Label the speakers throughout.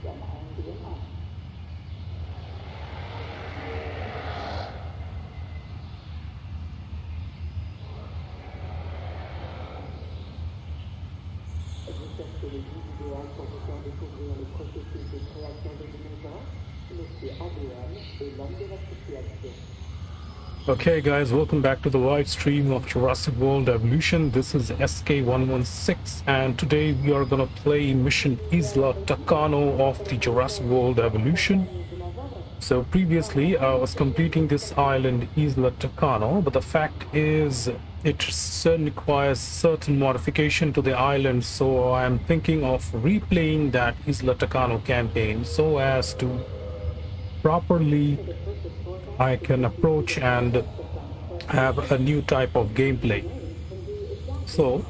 Speaker 1: Recherchez le guide idéal pour vous faire découvrir le processus de création des dinosaures, Monsieur ADN et l'homme de la situation.
Speaker 2: Okay guys, welcome back to the live stream of Jurassic World Evolution. This is SK116 and today we are gonna play mission Isla TACANO of the Jurassic World Evolution. So previously I was completing this island Isla TACANO, but the fact is it requires certain modification to the island, so I am thinking of replaying that Isla TACANO campaign so as to properly I can approach and have a new type of gameplay. So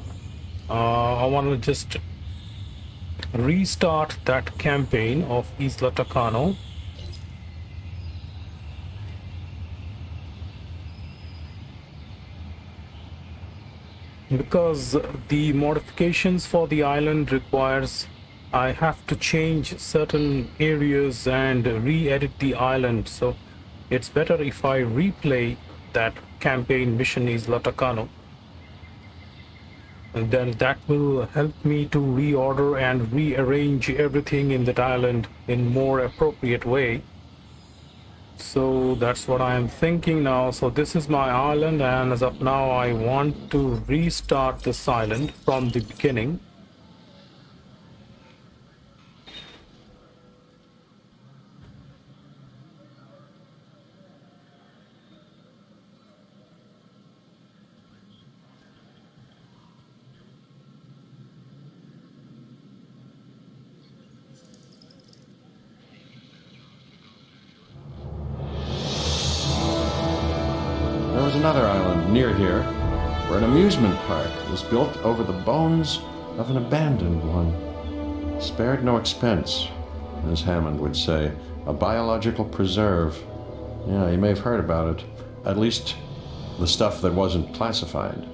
Speaker 2: I want to just restart that campaign of Isla TACANO. Because the modifications for the island requires I have to change certain areas and re-edit the island, so it's better if I replay that campaign mission Isla TACANO, and then that will help me to reorder and rearrange everything in that island in more appropriate way. So that's what I am thinking now. So this is my island, and as of now I want to restart this island from the beginning.
Speaker 3: There was another island near here where an amusement park was built over the bones of an abandoned one. Spared no expense, as Hammond would say. A biological preserve. Yeah, you may have heard about it. At least the stuff that wasn't classified.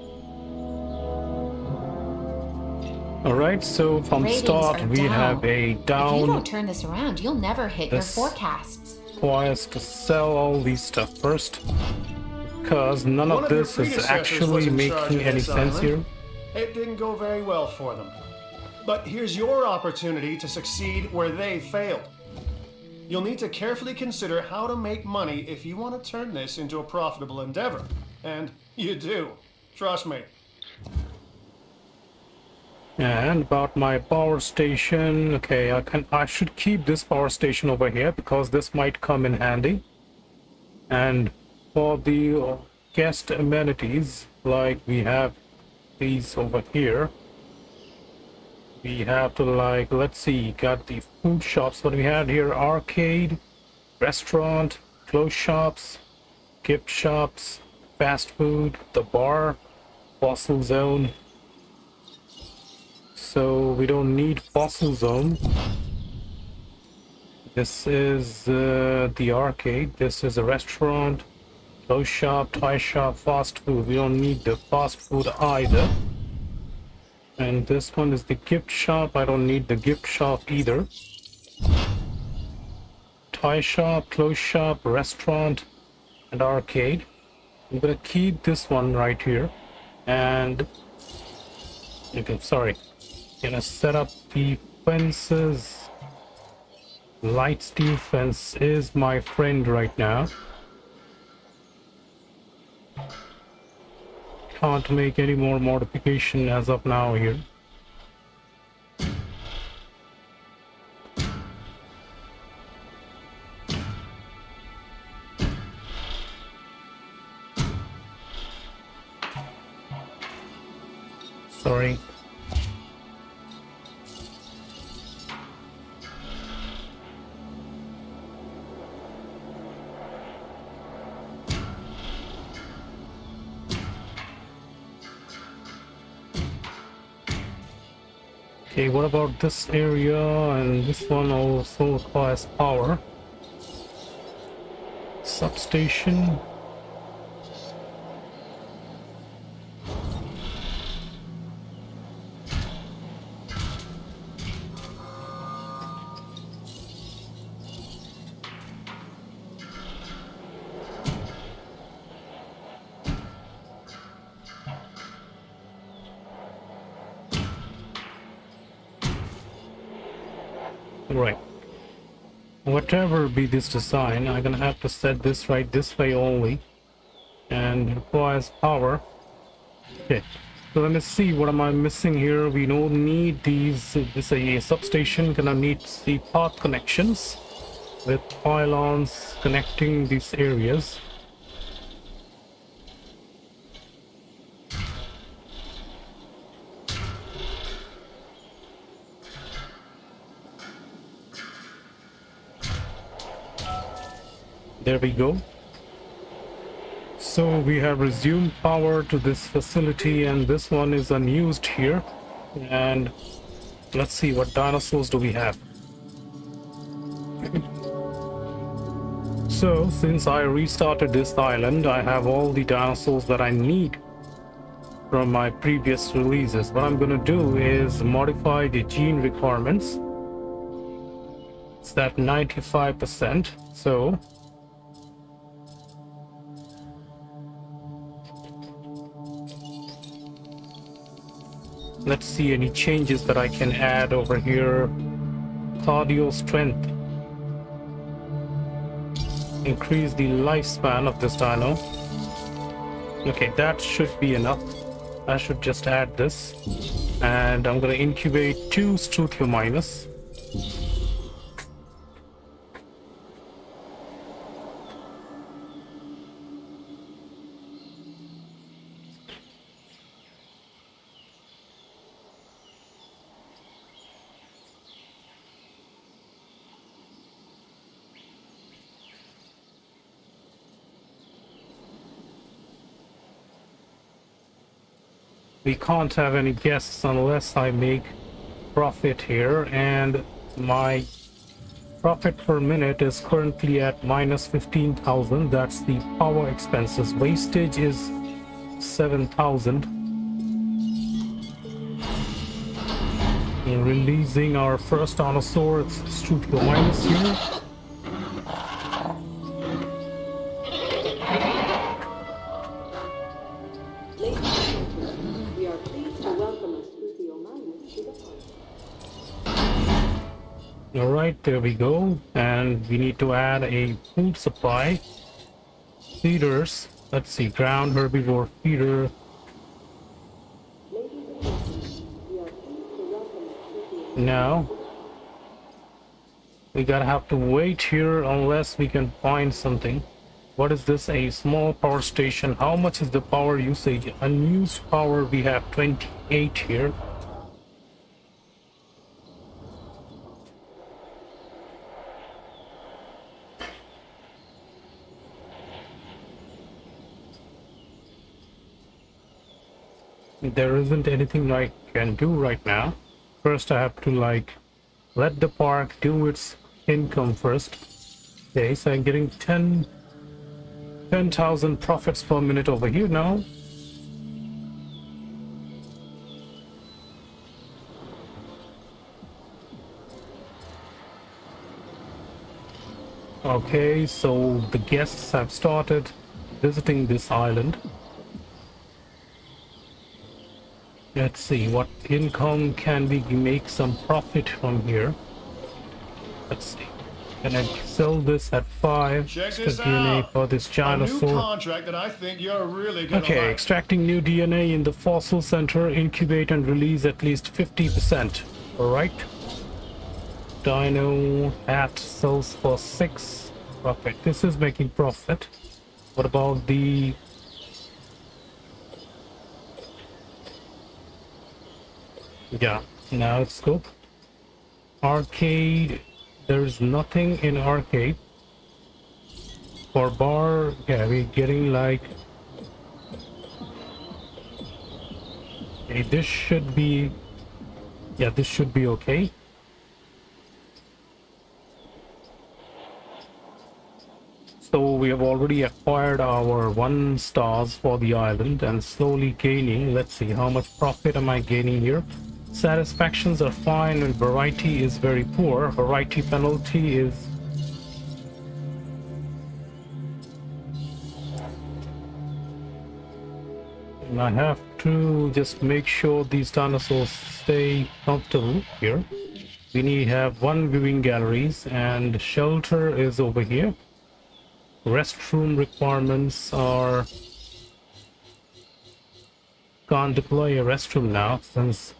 Speaker 2: Alright, so from the start we have a down.
Speaker 4: If you don't turn this around, you'll never hit your
Speaker 2: This
Speaker 4: forecasts.
Speaker 2: requires to sell all these stuff first, because none of this is actually making any sense here.
Speaker 5: It didn't go very well for them. But here's your opportunity to succeed where they failed. You'll need to carefully consider how to make money if you want to turn this into a profitable endeavor. And you do. Trust me.
Speaker 2: And about my power station, okay, I should keep this power station over here because this might come in handy. And for the guest amenities, like we have these over here, we have to, like, let's see, got the food shops. What we had here: arcade, restaurant, clothes shops, gift shops, fast food, the bar, fossil zone. So we don't need fossil zone. This is the arcade. This is a restaurant, clothes shop, toy shop, fast food. We don't need the fast food either. And this one is the gift shop. I don't need the gift shop either. Toy shop, clothes shop, restaurant, and arcade. I'm gonna keep this one right here. And okay, sorry. Gonna set up the fences. Light steel fence is my friend right now. Can't make any more modification as of now here. Sorry. Okay, what about this area? And this one also requires power. Substation. Right. Whatever be this design, I'm gonna have to set this right this way only, and it requires power. Okay, so let me see what am I missing here. We don't need these. This a substation. Gonna need the path connections with pylons connecting these areas. There we go. So we have resumed power to this facility, and this one is unused here. And let's see, what dinosaurs do we have? So since I restarted this island, I have all the dinosaurs that I need from my previous releases. What I'm gonna do is modify the gene requirements. It's that 95%. So let's see any changes that I can add over here. Cardio strength. Increase the lifespan of this dino. Okay, that should be enough. I should just add this. And I'm gonna incubate 2 Struthiomimus. We can't have any guests unless I make profit here, and my profit per minute is currently at minus 15,000. That's the power expenses. Wastage is 7,000. Releasing our first dinosaur, it's Struthiomimus here. Alright, there we go. And we need to add a food supply. Feeders. Let's see, ground herbivore feeder. Now, we gotta have to wait here unless we can find something. What is this? A small power station. How much is the power usage? Unused power, we have 28 here. There isn't anything I can do right now. First I have to let the park do its income first. Okay, so I'm getting 10,000 profits per minute over here now. Okay, so the guests have started visiting this island. Let's see, what income can we make some profit from here? Let's see. Can I sell this at 5?
Speaker 5: Check
Speaker 2: Extra
Speaker 5: this
Speaker 2: DNA
Speaker 5: out.
Speaker 2: for this dinosaur.
Speaker 5: A new contract that I think you're really gonna
Speaker 2: Okay,
Speaker 5: like.
Speaker 2: extracting new DNA in the fossil center, incubate and release at least 50%. Alright. Dino hat sells for 6 profit. This is making profit. What about the now it's scope. Arcade, there's nothing in arcade. For bar, yeah, we're getting okay, this should be okay. So we have already acquired our 1 stars for the island and slowly gaining. Let's see, how much profit am I gaining here? Satisfactions are fine and variety is very poor. Variety penalty is and I have to just make sure these dinosaurs stay comfortable here. We need have one viewing galleries, and shelter is over here. Restroom requirements are, can't deploy a restroom now since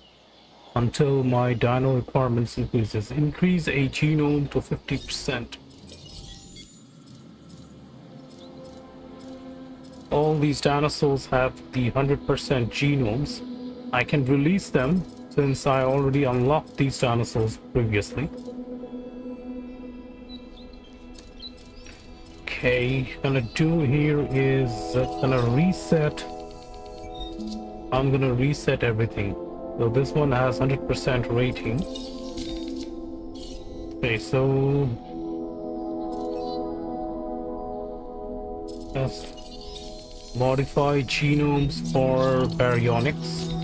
Speaker 2: until my dino requirements increases. Increase a genome to 50%. All these dinosaurs have the 100% genomes. I can release them since I already unlocked these dinosaurs previously. Okay, gonna do here is gonna reset. I'm gonna reset everything. So this one has 100% rating. Okay, so let's modify genomes for Baryonyx.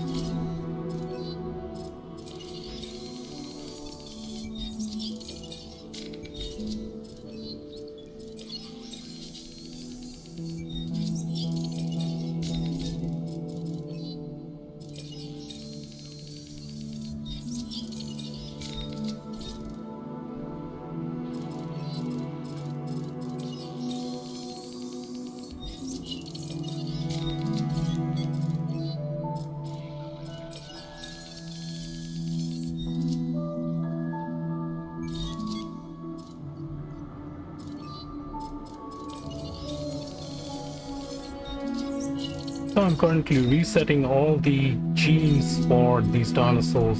Speaker 2: So I'm currently resetting all the genes for these dinosaurs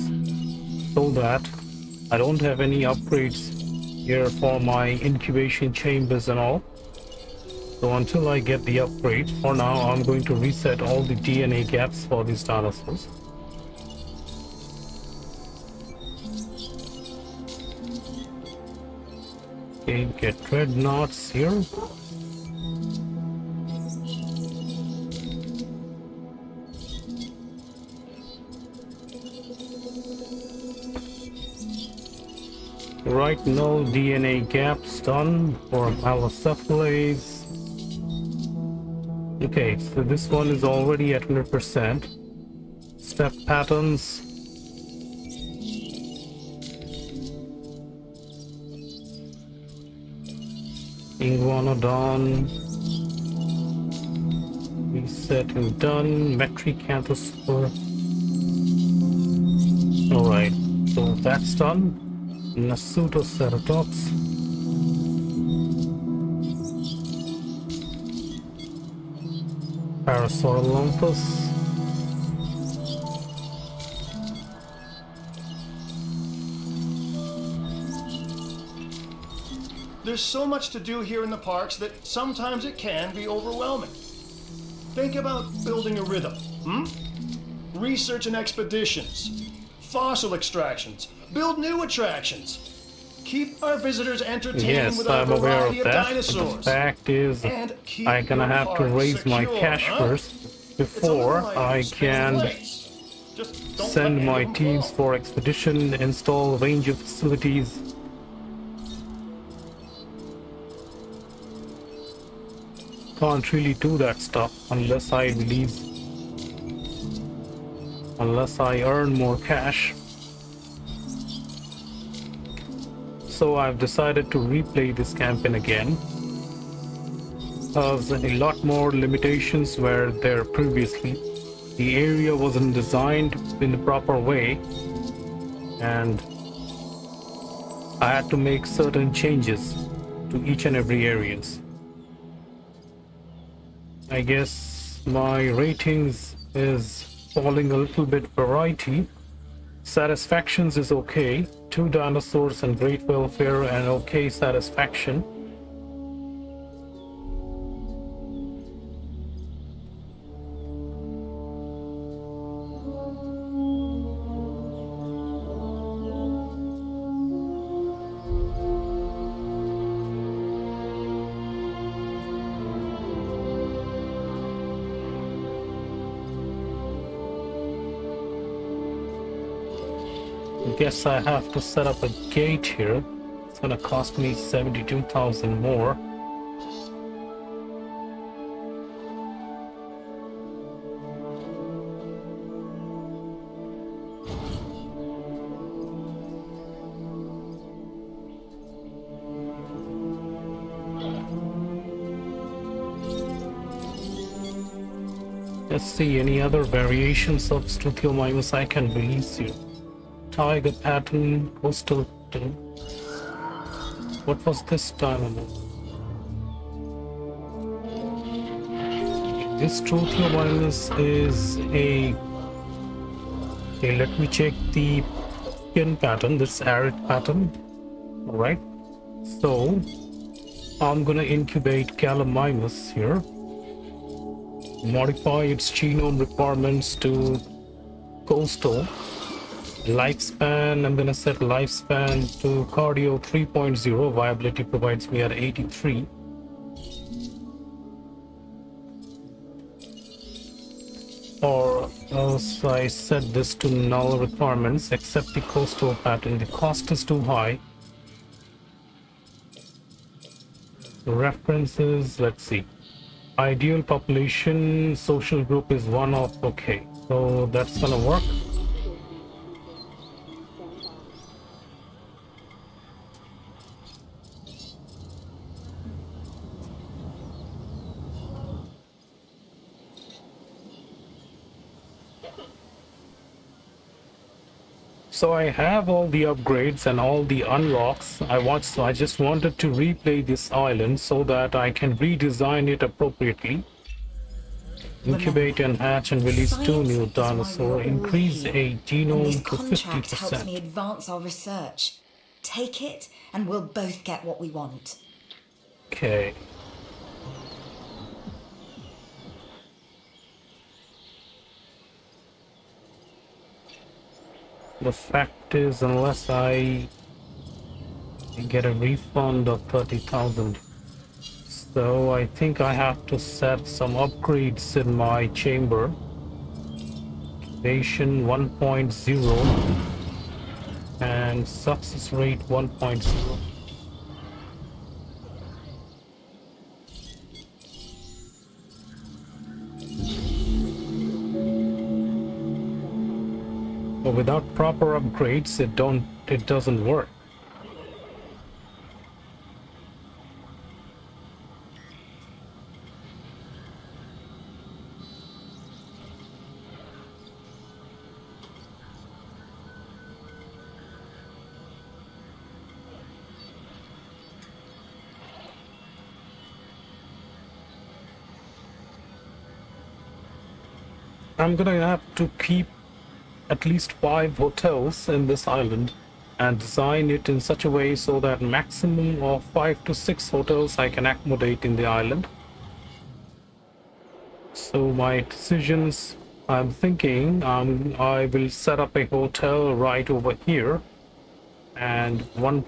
Speaker 2: so that I don't have any upgrades here for my incubation chambers and all. So until I get the upgrade, for now I'm going to reset all the DNA gaps for these dinosaurs. Okay, get dreadnoughts here. Right, no DNA gaps done for Ankylosaurus. Okay, so this one is already at 100%. Step patterns. Iguanodon. Reset and done. Metricanthrosaur. Alright, so that's done. Nasutoceratops. Parasaurolophus.
Speaker 5: There's so much to do here in the parks that sometimes it can be overwhelming. Think about building a rhythm, research and expeditions, fossil extractions, build new attractions, keep our visitors entertained
Speaker 2: Yes,
Speaker 5: with our
Speaker 2: I'm aware of
Speaker 5: variety of
Speaker 2: that.
Speaker 5: dinosaurs.
Speaker 2: But the fact is,
Speaker 5: And keep
Speaker 2: I'm gonna
Speaker 5: your
Speaker 2: have to
Speaker 5: heart
Speaker 2: raise my
Speaker 5: secure,
Speaker 2: cash first
Speaker 5: It's a
Speaker 2: before
Speaker 5: little like
Speaker 2: I
Speaker 5: spinning
Speaker 2: can
Speaker 5: plates. Just don't
Speaker 2: send
Speaker 5: let any
Speaker 2: my
Speaker 5: of them
Speaker 2: teams
Speaker 5: fall.
Speaker 2: for expedition, install a range of facilities. Can't really do that stuff unless I earn more cash. So I've decided to replay this campaign again, because a lot more limitations were there previously. The area wasn't designed in the proper way, and I had to make certain changes to each and every areas. I guess my ratings is falling a little bit variety. Satisfactions is okay. 2 dinosaurs and great welfare and okay satisfaction. I guess I have to set up a gate here. It's gonna cost me 72,000 more. Let's see any other variations of Struthiomimus I can release here. Tiger pattern, coastal pattern. What was this time? This Struthiomimus is a... Okay, let me check the skin pattern, this arid pattern. Alright, so I'm gonna incubate Gallimimus here. Modify its genome requirements to coastal. Lifespan, I'm gonna set lifespan to cardio 3.0. Viability provides me at 83. Or else I set this to null requirements, except the coastal pattern. The cost is too high. References, let's see. Ideal population, social group is 1 of, okay. So that's gonna work. So I have all the upgrades and all the unlocks I just wanted to replay this island so that I can redesign it appropriately. Incubate and hatch and release 2 new dinosaurs. Increase a genome to 50%.
Speaker 6: This contract helps me advance our research. Take it and we'll both get what we want.
Speaker 2: Okay. The fact is, unless I get a refund of 30,000, so I think I have to set some upgrades in my chamber. Incubation 1.0 and success rate 1.0. But without proper upgrades, it doesn't work. I'm gonna have to keep at least 5 hotels in this island and design it in such a way so that maximum of 5 to 6 hotels I can accommodate in the island. So my decisions, I'm thinking I will set up a hotel right over here, and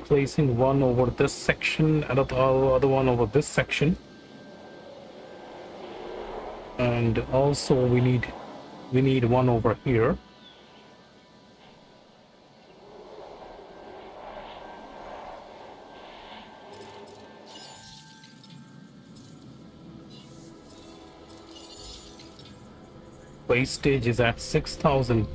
Speaker 2: placing one over this section and the other one over this section. And also we need one over here. Wastage is at 6,000.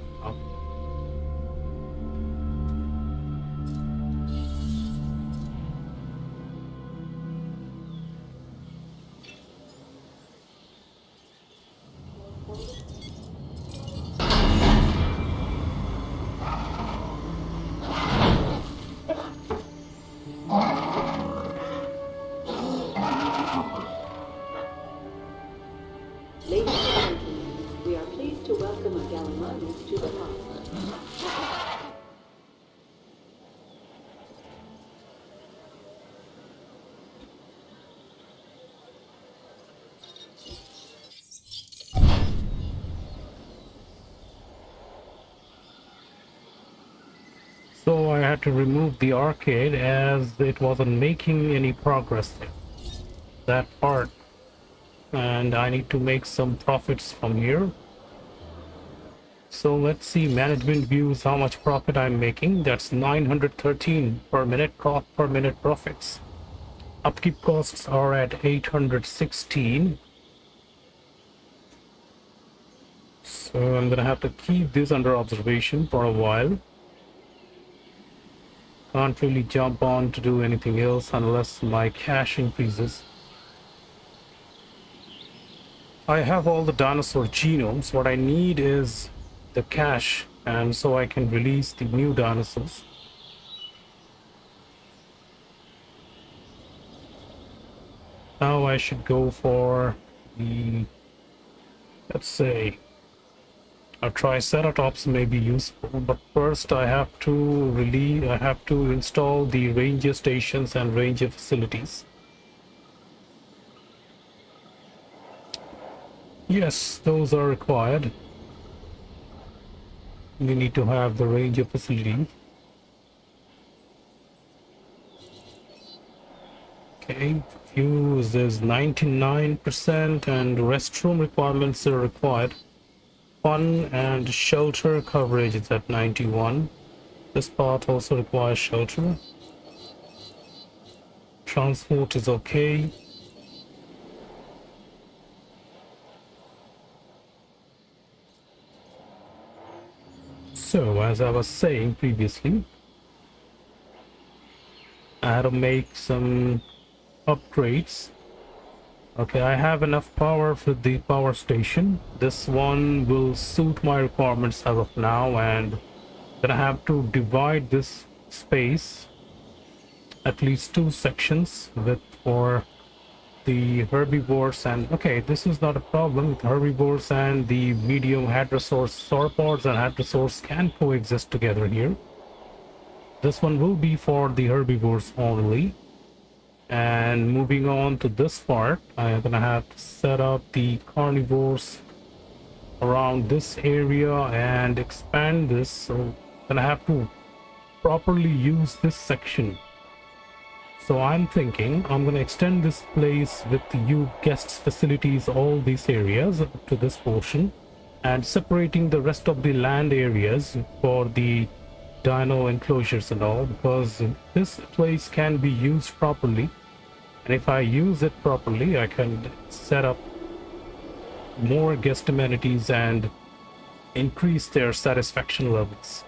Speaker 1: Ladies and gentlemen, we are pleased to welcome a Gallimimus to the park.
Speaker 2: So I had to remove the arcade as it wasn't making any progress there. That part. And I need to make some profits from here. So let's see management views, how much profit I'm making. That's 913 per minute profits. Upkeep costs are at 816. So I'm gonna have to keep this under observation for a while. Can't really jump on to do anything else unless my cash increases. I have all the dinosaur genomes. What I need is the cache, and so I can release the new dinosaurs. Now I should go for the, let's say, a Triceratops may be useful, but first I have to install the ranger stations and ranger facilities. Yes, those are required. We need to have the ranger facility. Okay, fuse is 99% and restroom requirements are required. Fun and shelter coverage is at 91. This part also requires shelter. Transport is okay. So, as I was saying previously, I had to make some upgrades. Okay, I have enough power for the power station. This one will suit my requirements as of now, and then I have to divide this space at least 2 sections with for the herbivores. And okay, this is not a problem with herbivores, and the medium hadrosaurs, sauropods and hadrosaurs can coexist together here. This one will be for the herbivores only. And moving on to this part, I'm gonna have to set up the carnivores around this area and expand this. So I'm gonna have to properly use this section. So I'm thinking I'm gonna extend this place with the you guests facilities, all these areas up to this portion, and separating the rest of the land areas for the dino enclosures and all, because this place can be used properly. And if I use it properly, I can set up more guest amenities and increase their satisfaction levels.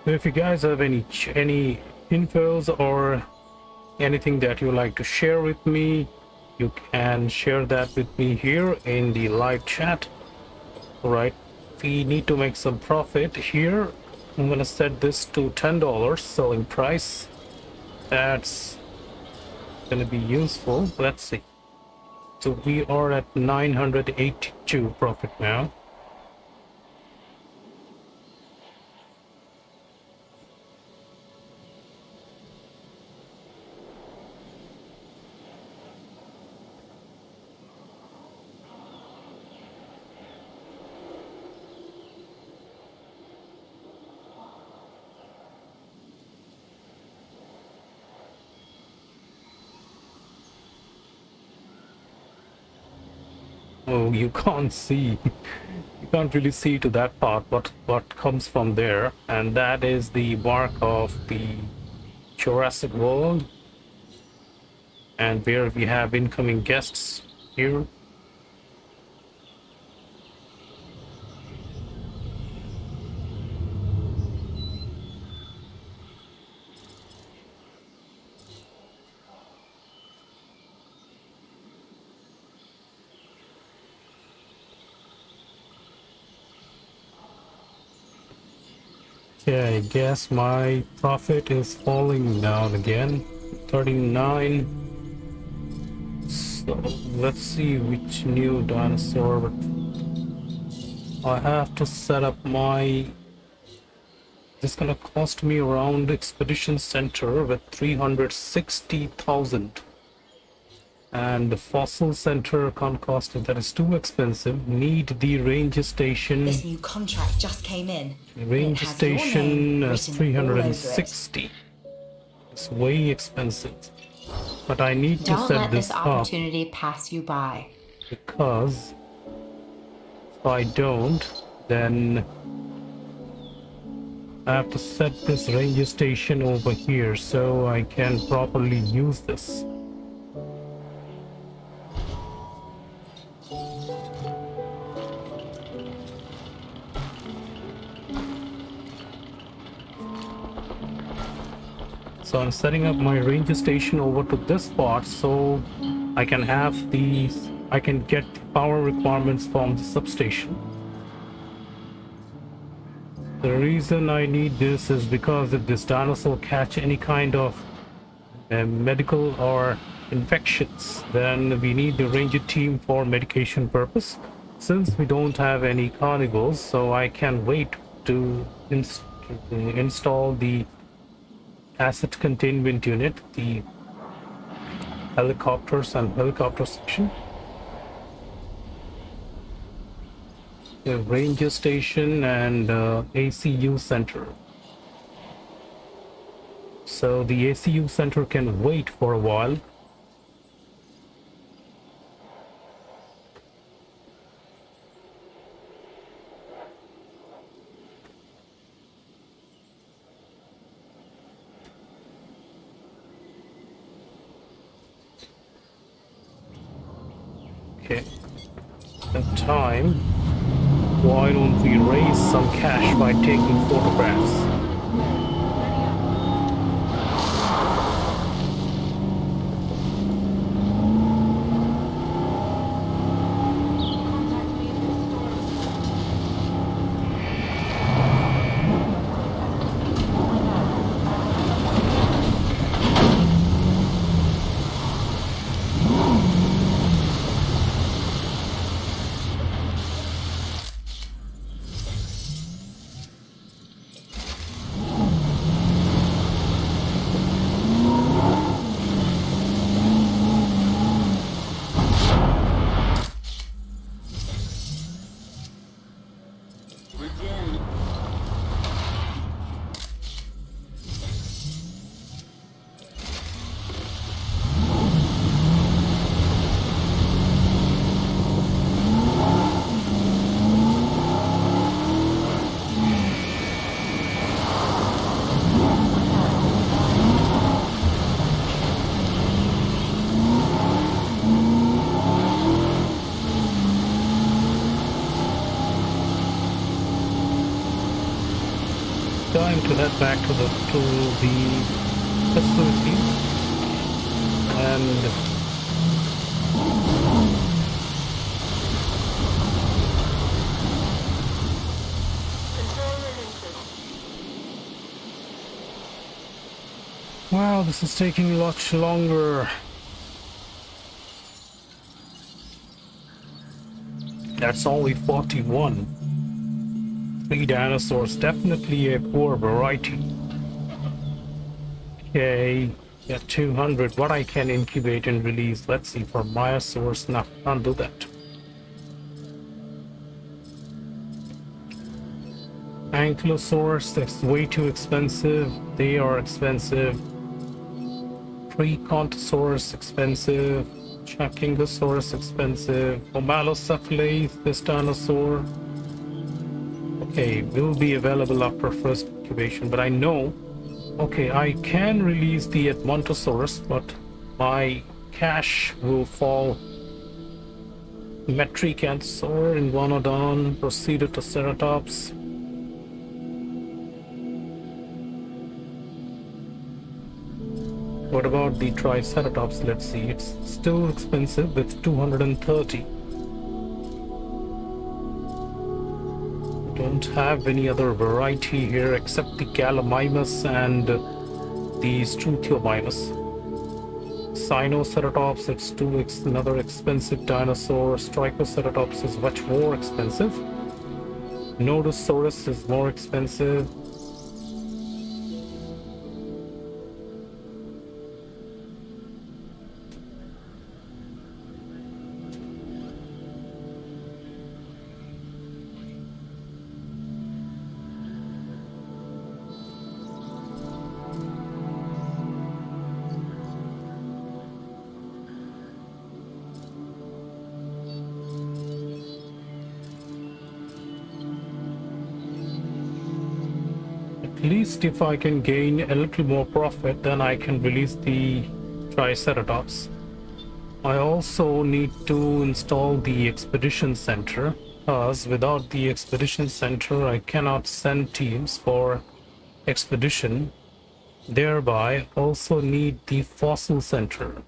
Speaker 2: So if you guys have any infos or anything that you like to share with me, you can share that with me here in the live chat. Alright, we need to make some profit here. I'm gonna set this to $10 selling price. That's gonna be useful. Let's see. So we are at 982 profit now. Oh, you can't see. You can't really see to that part what comes from there, and that is the mark of the Jurassic World, and where we have incoming guests here. Yeah, I guess my profit is falling down again. 39. So let's see which new dinosaur. I have to set up my. This is gonna cost me around Expedition Center with 360,000. And the Fossil Center can't cost it. That is too expensive. Need the Ranger Station.
Speaker 6: This new contract just came in.
Speaker 2: Ranger Station is 360. It's way expensive. But I need to
Speaker 4: Don't
Speaker 2: set
Speaker 4: let
Speaker 2: this
Speaker 4: this
Speaker 2: up
Speaker 4: opportunity pass you by.
Speaker 2: because if I don't, then I have to set this Ranger Station over here so I can properly use this. So I'm setting up my ranger station over to this spot so I can have these, I can get the power requirements from the substation. The reason I need this is because if this dinosaur catch any kind of medical or infections, then we need the ranger team for medication purpose. Since we don't have any carnivores, so I can wait to install the asset containment unit, the helicopters and helicopter section, the ranger station and ACU center. So the ACU center can wait for a while. Okay, that time, why don't we raise some cash by taking photographs? Time to head back to the facility and wow, this is taking much longer. That's only 41. 3 dinosaurs, definitely a poor variety. Okay, yeah, 200. What I can incubate and release? Let's see, for Myosaurus, no, can't do that. Ankylosaurus, that's way too expensive. They are expensive. Precontosaurus, expensive. Ankylosaurus, expensive. Homalocephalus, this dinosaur. Okay, will be available after first incubation, but I know, okay, I can release the Edmontosaurus, but my cash will fall. Metricanthsaur, Iguanodon, Procetoceratops. What about the Triceratops? Let's see, it's still expensive with 230. Don't have any other variety here except the Gallimimus and the Struthiomimus. Sinoceratops, it's another expensive dinosaur. Stricoceratops is much more expensive. Nodosaurus is more expensive. At least if I can gain a little more profit, then I can release the Triceratops. I also need to install the Expedition Center, because without the Expedition Center I cannot send teams for expedition. thereby also need the fossil center.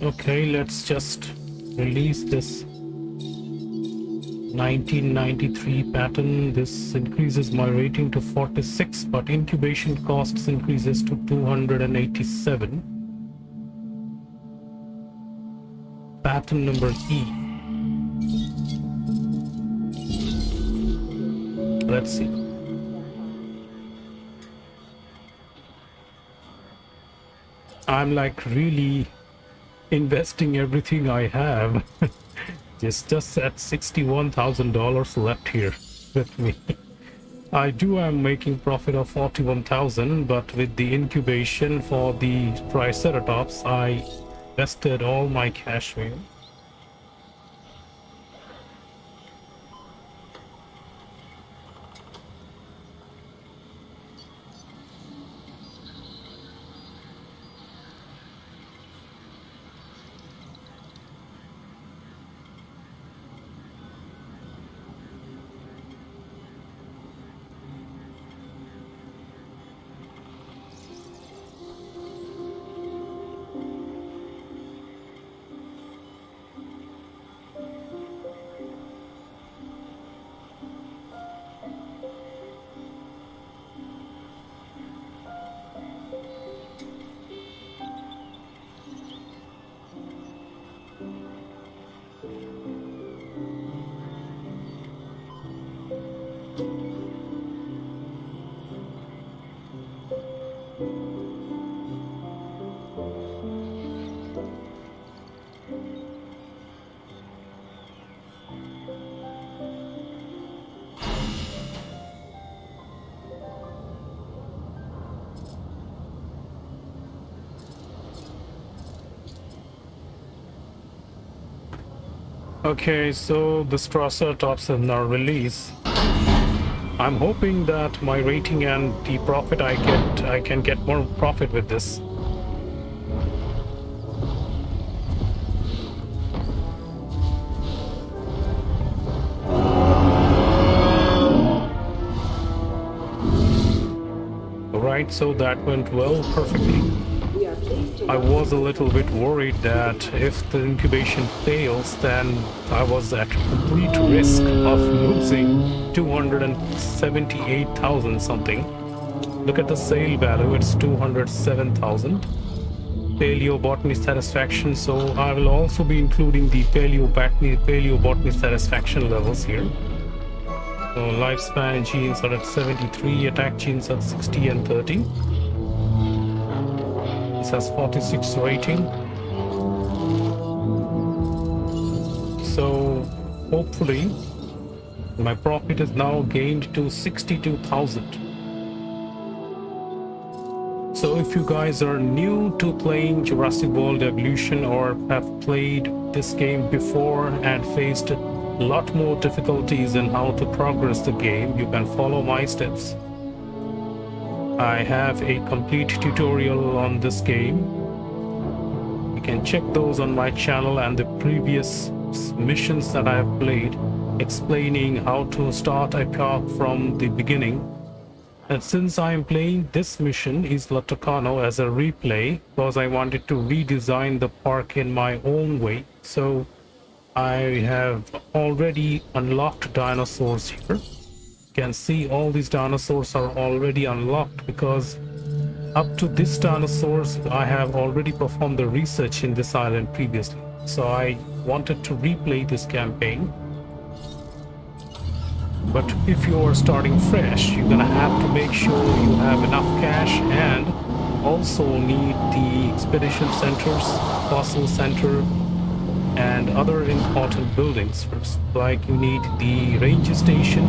Speaker 2: Okay, let's just release this 1993 pattern. This increases my rating to 46, but incubation costs increases to 287. Pattern number E. Let's see. I'm like really investing everything I have. Just at $61,000 left here with me. I am making profit of 41,000, but with the incubation for the Triceratops, I invested all my cash here. Okay, so the Triceratops is now released. I'm hoping that my rating and the profit I can get more profit with this. Alright, so that went well, perfectly. I was a little bit worried that if the incubation fails, then I was at complete risk of losing 278,000 something. Look at the sale value, it's 207,000. Paleobotany satisfaction, so I will also be including the paleobotany satisfaction levels here. So lifespan genes are at 73, attack genes at 60 and 30. This has 46 rating. So hopefully my profit is now gained to 62,000. So if you guys are new to playing Jurassic World Evolution or have played this game before and faced a lot more difficulties in how to progress the game, you can follow my steps. I have a complete tutorial on this game. You can check those on my channel and the previous missions that I have played, explaining how to start a park from the beginning. And since I am playing this mission, Isla TACANO, as a replay, because I wanted to redesign the park in my own way, so I have already unlocked dinosaurs here. You can see all these dinosaurs are already unlocked because up to this dinosaurs I have already performed the research in this island previously. So I wanted to replay this campaign. But if you are starting fresh, you're gonna have to make sure you have enough cash and also need the expedition centers, fossil center, and other important buildings first. Like you need the ranger station,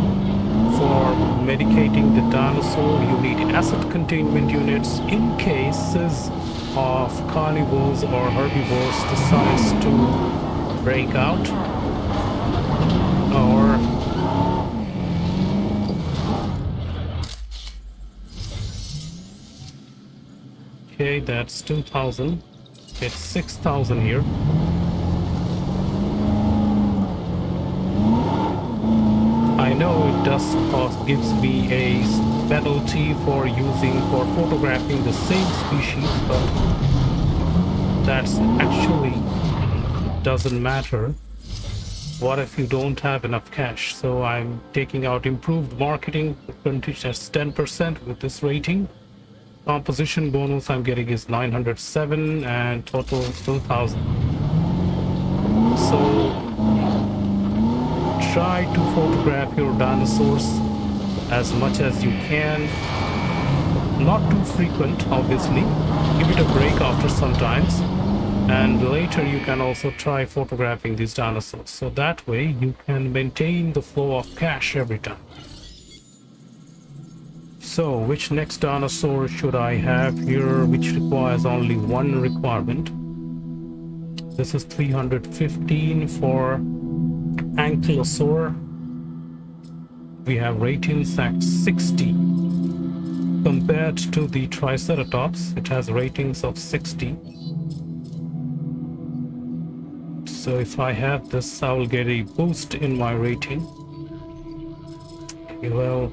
Speaker 2: For medicating the dinosaur, you need asset containment units in cases of carnivores or herbivores decides to break out, or okay, that's 2,000. It's 6,000 here. I know it does cost, gives me a penalty for photographing the same species, but that's actually doesn't matter. What if you don't have enough cash? So I'm taking out improved marketing, percentage as 10% with this rating. Composition bonus I'm getting is 907 and total is 2,000. So try to photograph your dinosaurs as much as you can. Not too frequent, obviously. Give it a break after some times. And later you can also try photographing these dinosaurs. So that way you can maintain the flow of cash every time. So which next dinosaur should I have here, which requires only one requirement? This is 315 for Ankylosaur. We have ratings at 60. Compared to the Triceratops, it has ratings of 60. So if I have this, I will get a boost in my rating. Okay, well,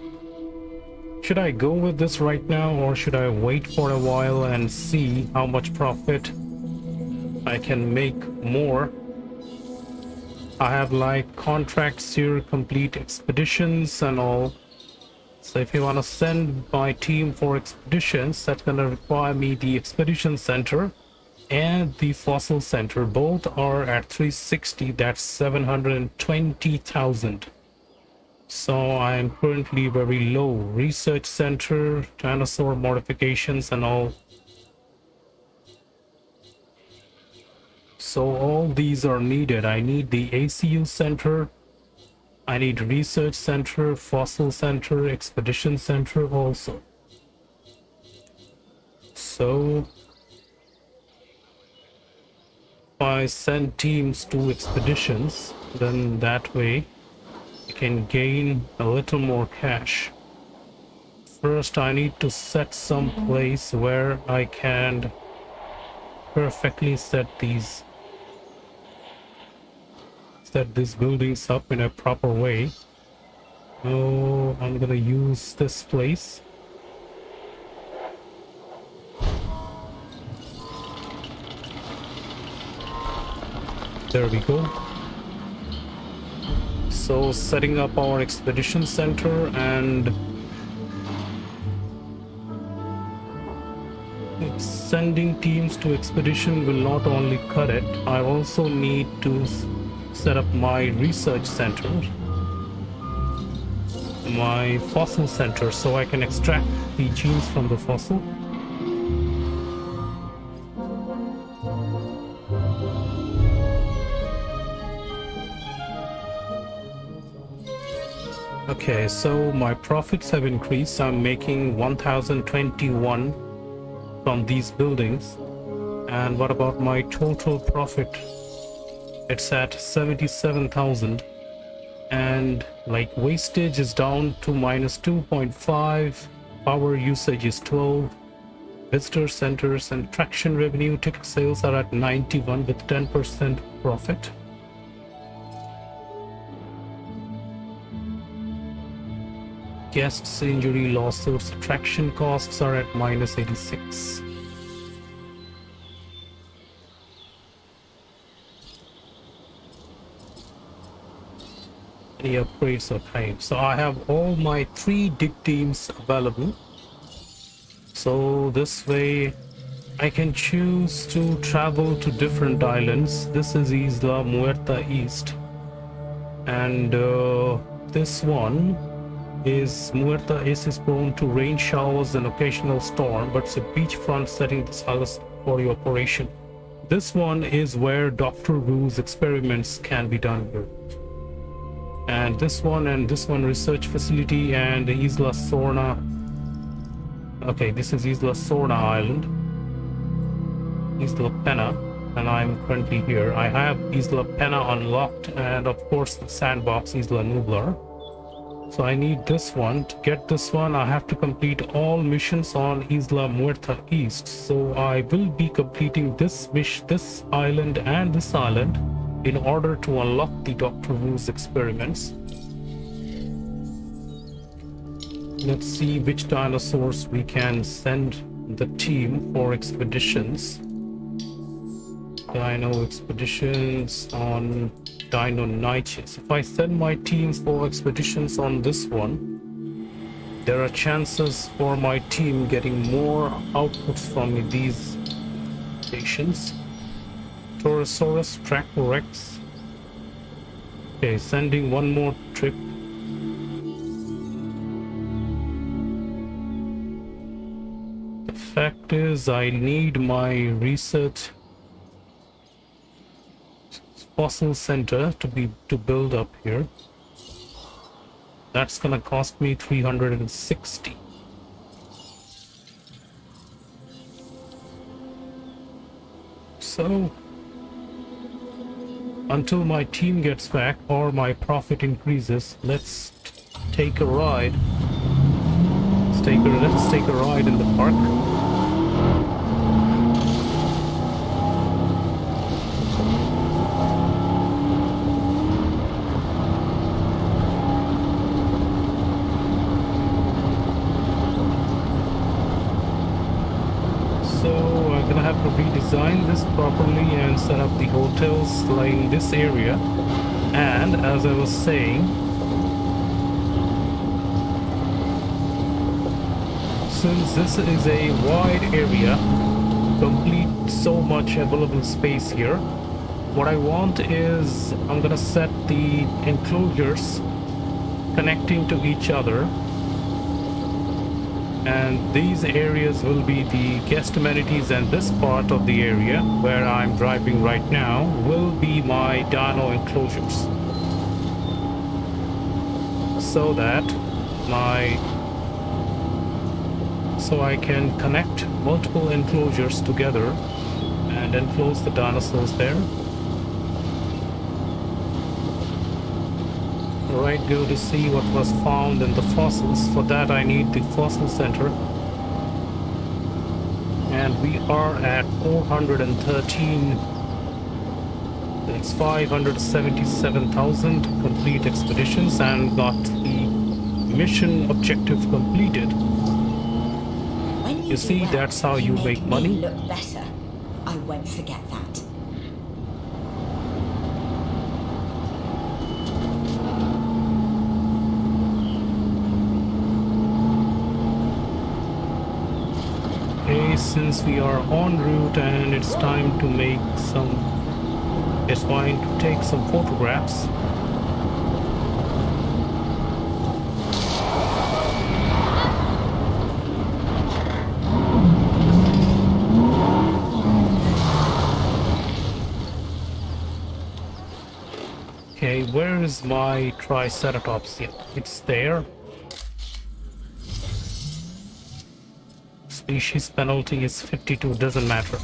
Speaker 2: should I go with this right now, or should I wait for a while and see how much profit I can make more? I have like contracts here, complete expeditions and all. So if you want to send my team for expeditions, that's going to require me the expedition center and the fossil center. Both are at 360. That's 720,000. So I am currently very low. Research center, dinosaur modifications and all. So all these are needed. I need the ACU center, I need research center, fossil center, expedition center also. So if I send teams to expeditions, then that way I can gain a little more cash. First I need to set some place where I can perfectly set these buildings up in a proper way. Oh, I'm gonna use this place. There we go. So setting up our expedition center, and sending teams to expedition will not only cut it, I also need to set up my research center, my fossil center, so I can extract the genes from the fossil. Okay, so my profits have increased. I'm making 1021 from these buildings. And what about my total profit? It's at 77,000, and like wastage is down to minus 2.5, power usage is 12, visitor centers and traction revenue ticket sales are at 91 with 10% profit. Guests, injury, lawsuits, attraction costs are at minus 86. Any upgrades or claims? So I have all my 3 dig teams available. So this way I can choose to travel to different islands. This is Isla Muerta East, and this one is Muerta East is prone to rain showers and occasional storm, but it's a beachfront setting this house for your operation. This one is where Dr. Wu's experiments can be done with. and this one research facility, and Isla Sorna. Okay, this is Isla Sorna Island, Isla Pena, and I'm currently here. I have Isla Pena unlocked, and of course the sandbox Isla Nublar. So I need this one. To get this one, I have to complete all missions on Isla Muerta East. So I will be completing this island and this island in order to unlock the Dr. Wu's experiments. Let's see which dinosaurs we can send the team for expeditions. Dino expeditions on Dino Niches. If I send my teams for expeditions on this one, there are chances for my team getting more outputs from these stations. Torosaurus, Trachorex. Okay, sending one more trip. The fact is, I need my research fossil center to build up here. That's gonna cost me 360. So until my team gets back or my profit increases, let's take a ride. Let's take a ride in the park. To redesign this properly and set up the hotels in this area. And as I was saying, since this is a wide area, complete so much available space here, what I want is I'm gonna set the enclosures connecting to each other, and these areas will be the guest amenities, and this part of the area where I'm driving right now will be my dino enclosures, so that I can connect multiple enclosures together and enclose the dinosaurs there. Right, go to see what was found in the fossils. For that I need the fossil center, and we are at 413. That's 577,000 complete expeditions, and got the mission objective completed.
Speaker 6: When
Speaker 2: You see,
Speaker 6: do well,
Speaker 2: that's how you make
Speaker 6: me
Speaker 2: money.
Speaker 6: Look better. I won't forget that.
Speaker 2: Okay, since we are en route and it's time to take some photographs. Okay, where is my Triceratops? Yeah, it's there. Species penalty is 52, doesn't matter.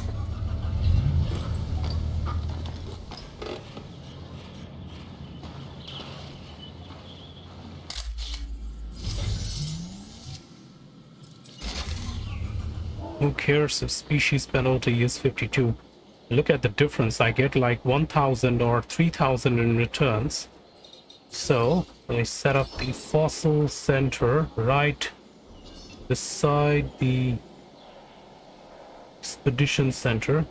Speaker 2: Who cares if species penalty is 52? Look at the difference. I get like 1,000 or 3,000 in returns. So I set up the fossil center right beside the expedition center.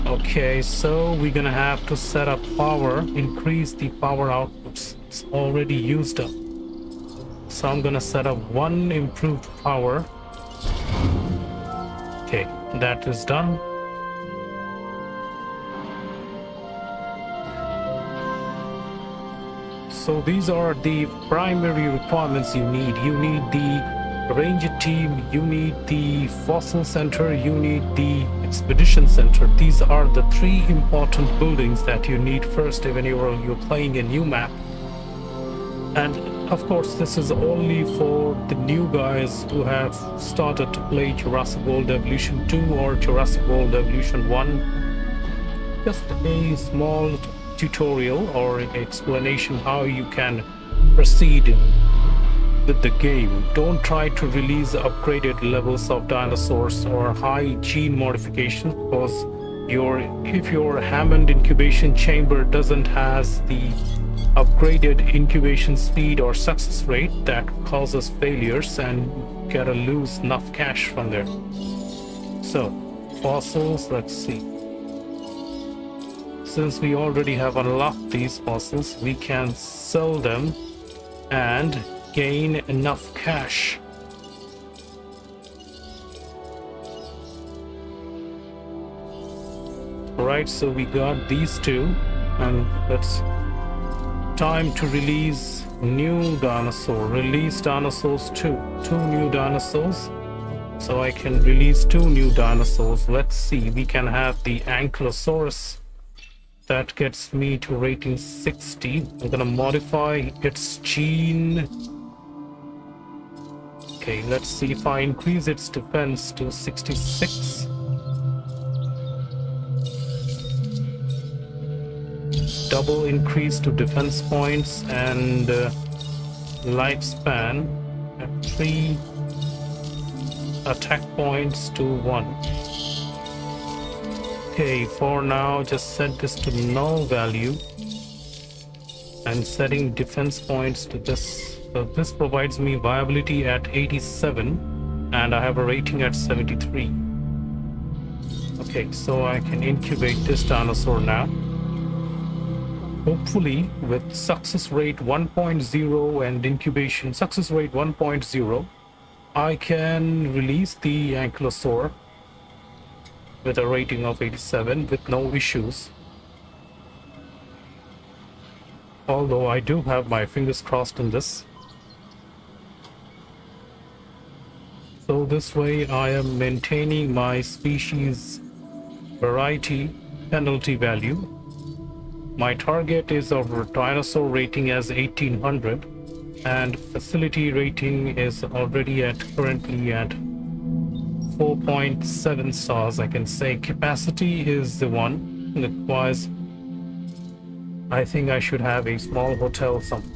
Speaker 2: Okay, so we're gonna have to set up power, increase the power outputs. It's already used up. So I'm gonna set up one improved power. Okay, that is done. So these are the primary requirements you need. You need the ranger team, you need the fossil center, you need the expedition center. These are the three important buildings that you need first when you're playing a new map. And of course, this is only for the new guys who have started to play Jurassic World Evolution 2 or Jurassic World Evolution 1. Just a small tutorial or explanation how you can proceed with the game. Don't try to release upgraded levels of dinosaurs or high gene modifications, because if your Hammond incubation chamber doesn't has the upgraded incubation speed or success rate, that causes failures and you gotta lose enough cash from there. So fossils, let's see. Since we already have unlocked these fossils, we can sell them and gain enough cash. Alright, so we got these two, and let's time to release new dinosaur. Release dinosaurs two new dinosaurs. So I can release 2 new dinosaurs. Let's see, we can have the Ankylosaurus. That gets me to rating 60. I'm gonna modify its gene. Okay, let's see if I increase its defense to 66. Double increase to defense points and lifespan at 3 attack points to 1. Okay, for now just set this to null value and setting defense points to this. So this provides me viability at 87 and I have a rating at 73. Okay, so I can incubate this dinosaur now. Hopefully with success rate 1.0 and incubation success rate 1.0, I can release the Ankylosaur with a rating of 87 with no issues. Although I do have my fingers crossed in this. So this way I am maintaining my species variety penalty value. My target is of dinosaur rating as 1800 and facility rating is already currently at 4.7 stars. I can say capacity is the one that requires. I think I should have a small hotel somewhere.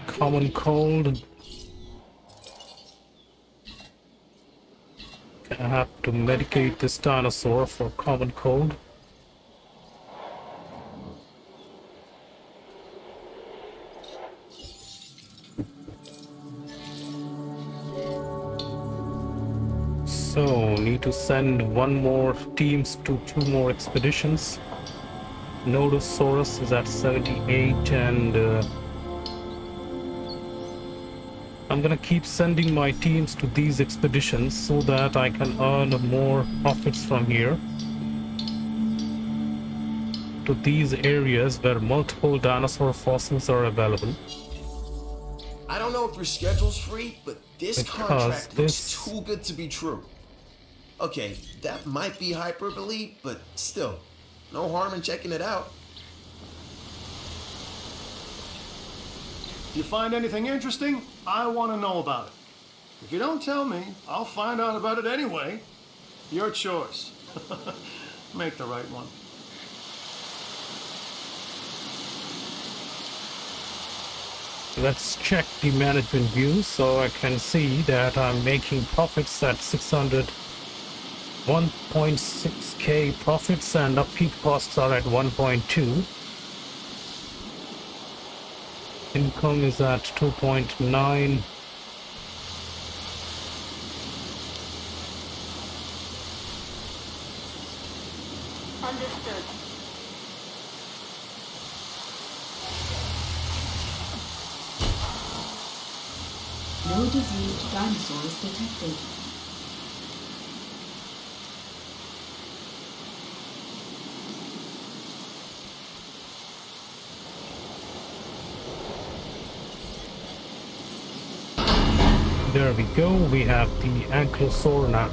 Speaker 2: Common cold. I have to medicate this dinosaur for common cold. So need to send 1 more teams to 2 more expeditions. Nodosaurus is at 78 and I'm gonna keep sending my teams to these expeditions so that I can earn more profits from here to these areas where multiple dinosaur fossils are available.
Speaker 7: I don't know if your schedule's free, but this contract looks too good to be true. Okay, that might be hyperbole, but still, no harm in checking it out.
Speaker 5: You find anything interesting? I want to know about it. If you don't tell me, I'll find out about it anyway. Your choice. Make the right one.
Speaker 2: Let's check the management view so I can see that I'm making profits at 1.6k profits and upkeep costs are at 1.2. Income is at 2.9.
Speaker 1: Understood.
Speaker 4: No diseased dinosaurs detected.
Speaker 2: There we go, we have the Ankylosaurus now.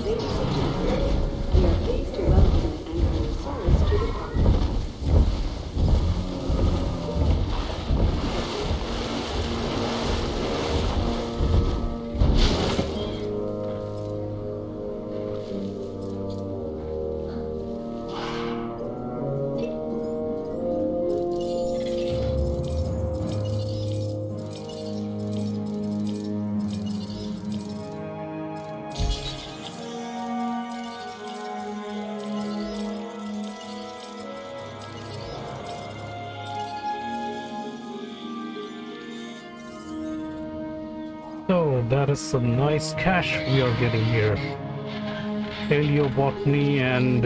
Speaker 1: Ladies and gentlemen, we are pleased to welcome Ankylosaurus to the park.
Speaker 2: So that is some nice cash we are getting here. Paleobotany and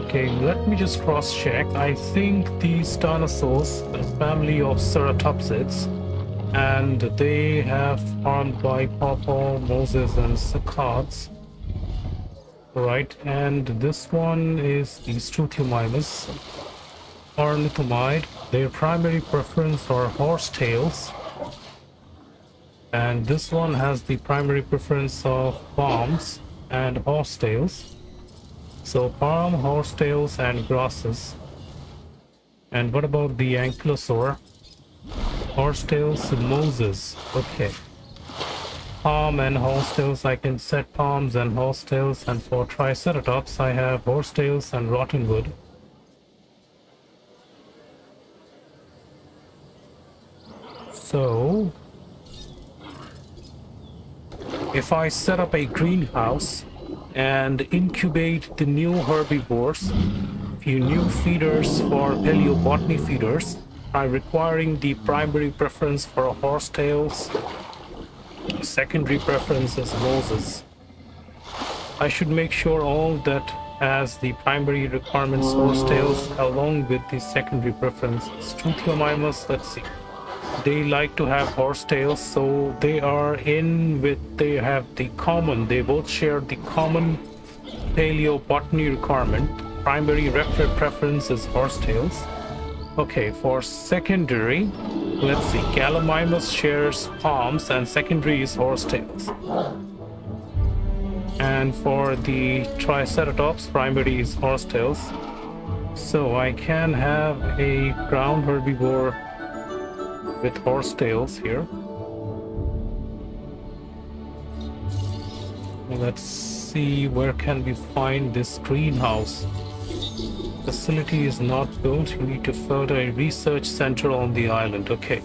Speaker 2: okay, let me just cross check. I think these dinosaurs, a family of ceratopsids, and they have farmed by Papa, Moses and Saccades. Right, and this one is the Struthiomimus ornithomide. Their primary preference are horsetails. And this one has the primary preference of palms and horsetails. So palm, horsetails and grasses. And what about the Ankylosaur? Horsetails, Moses. Okay. Palm and horsetails, I can set palms and horsetails, and for Triceratops I have horsetails and rottenwood. So if I set up a greenhouse and incubate the new herbivores, few new feeders for paleobotany feeders, I'm requiring the primary preference for horsetails, secondary preference is Moses. I should make sure all that has the primary requirements horsetails along with the secondary preference. Struthiomimus, let's see. They like to have horsetails, so they are in with, they have the common, they both share the common paleobotany requirement. Primary preference is horsetails. Okay, for secondary, let's see, Gallimimus shares palms and secondary is horsetails. And for the Triceratops, primary is horsetails. So I can have a ground herbivore with horsetails here. Let's see, where can we find this greenhouse? Facility is not built. You need to further a research center on the island. Okay.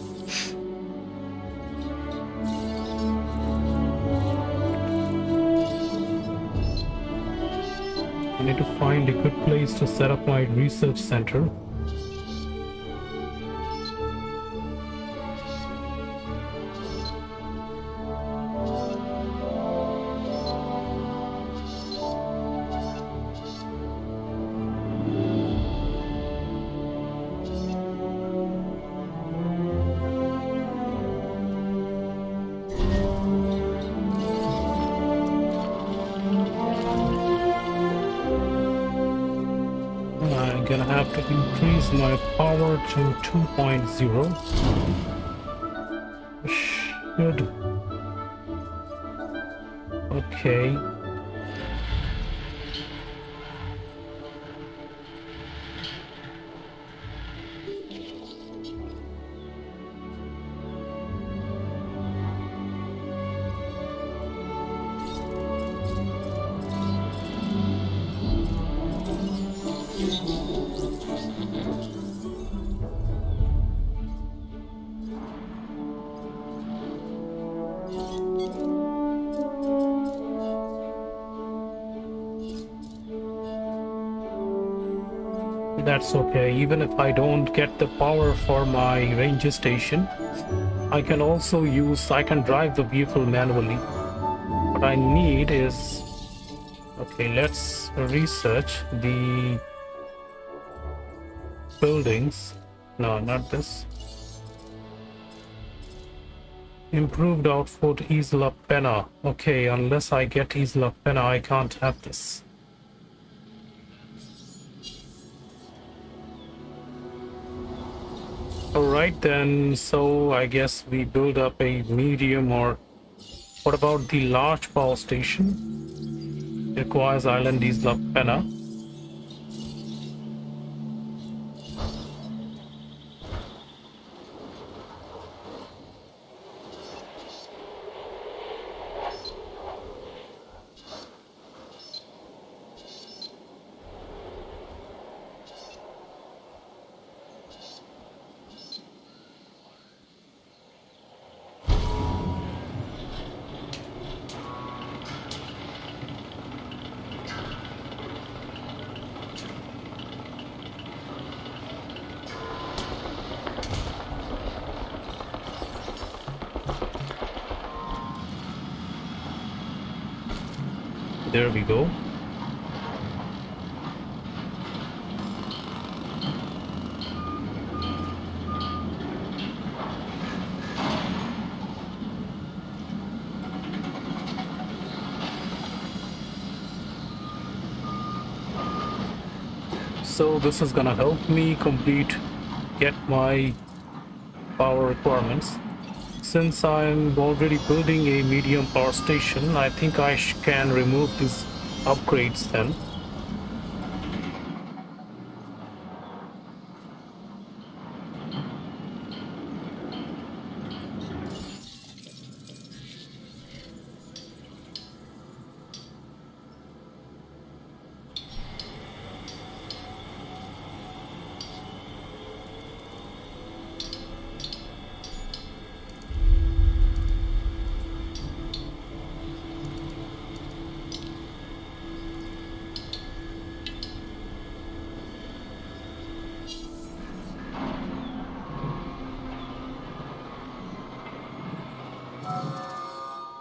Speaker 2: I need to find a good place to set up my research center. I'm gonna have to increase my power to 2.0. Should. Okay. That's okay. Even if I don't get the power for my ranger station, I can also use, I can drive the vehicle manually. What I need is, okay, let's research the buildings. No, not this. Improved output Isla Pena. Okay, unless I get Isla Pena, I can't have this. Alright then, so I guess we build up a medium, or what about the large power station? It requires island Isla Pena. There we go. So this is gonna help me get my power requirements. Since I'm already building a medium power station, I think I can remove these upgrades then.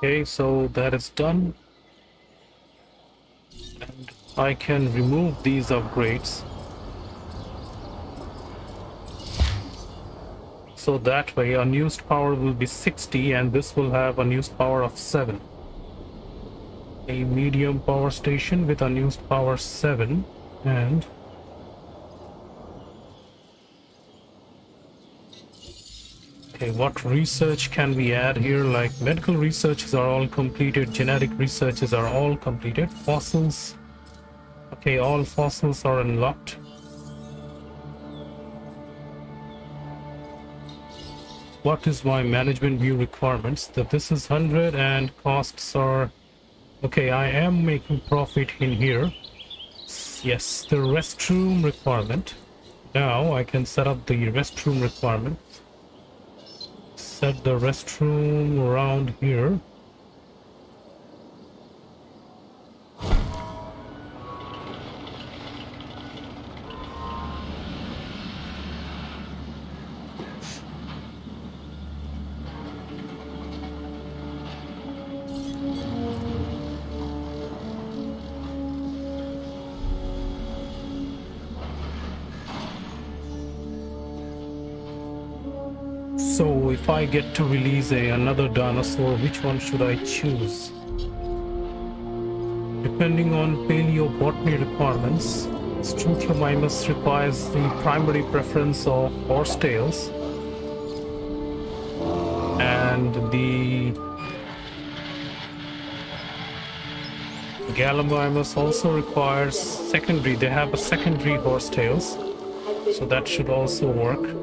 Speaker 2: Okay, so that is done. And I can remove these upgrades. So that way unused power will be 60 and this will have unused power of 7. A medium power station with unused power 7 and okay, what research can we add here? Like medical researches are all completed, genetic researches are all completed, fossils. Okay, all fossils are unlocked. What is my management view requirements? That this is 100 and costs are okay. I am making profit in here. Yes, the restroom requirement. Now I can set up the restroom requirement. Set the restroom around here. So if I get to release another dinosaur, which one should I choose? Depending on paleobotany requirements, Struthiomimus requires the primary preference of horsetails, and the Gallimimus also requires secondary. They have a secondary horsetails, so that should also work.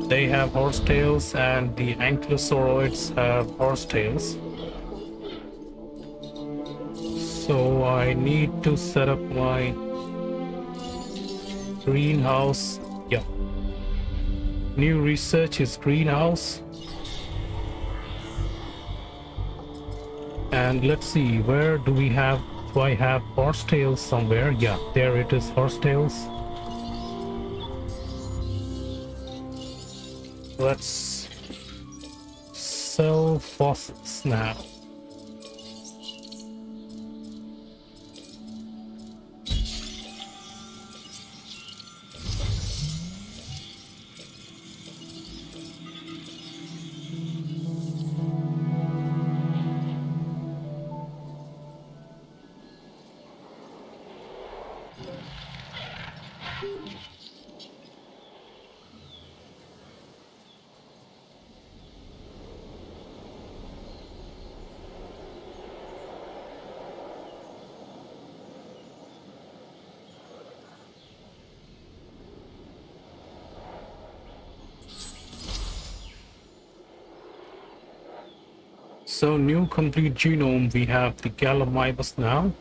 Speaker 2: They have horsetails and the Ankylosauroids have horsetails. So I need to set up my greenhouse. Yeah. New research is greenhouse. And let's see, where do I have horsetails somewhere? Yeah, there it is, horsetails. Let's sell fossils now. So new complete genome, we have the Gallimimus now.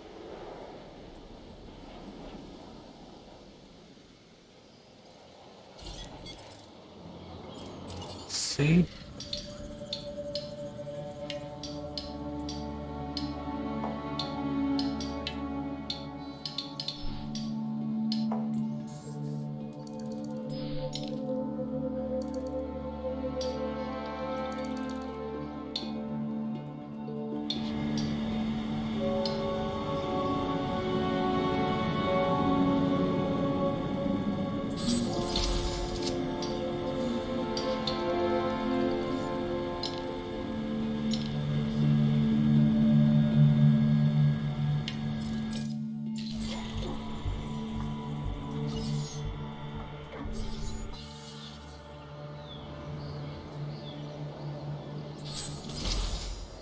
Speaker 2: Let's see.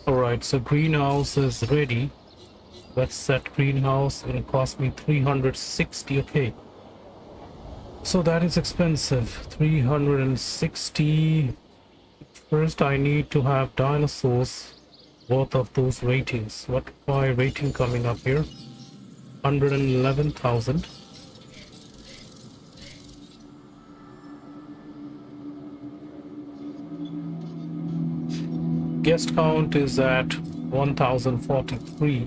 Speaker 2: Alright, so greenhouse is ready. Let's set greenhouse. It'll cost me 360. Okay. So that is expensive. 360. First, I need to have dinosaurs worth of those ratings. What my rating coming up here? 111,000. Guest count is at 1043.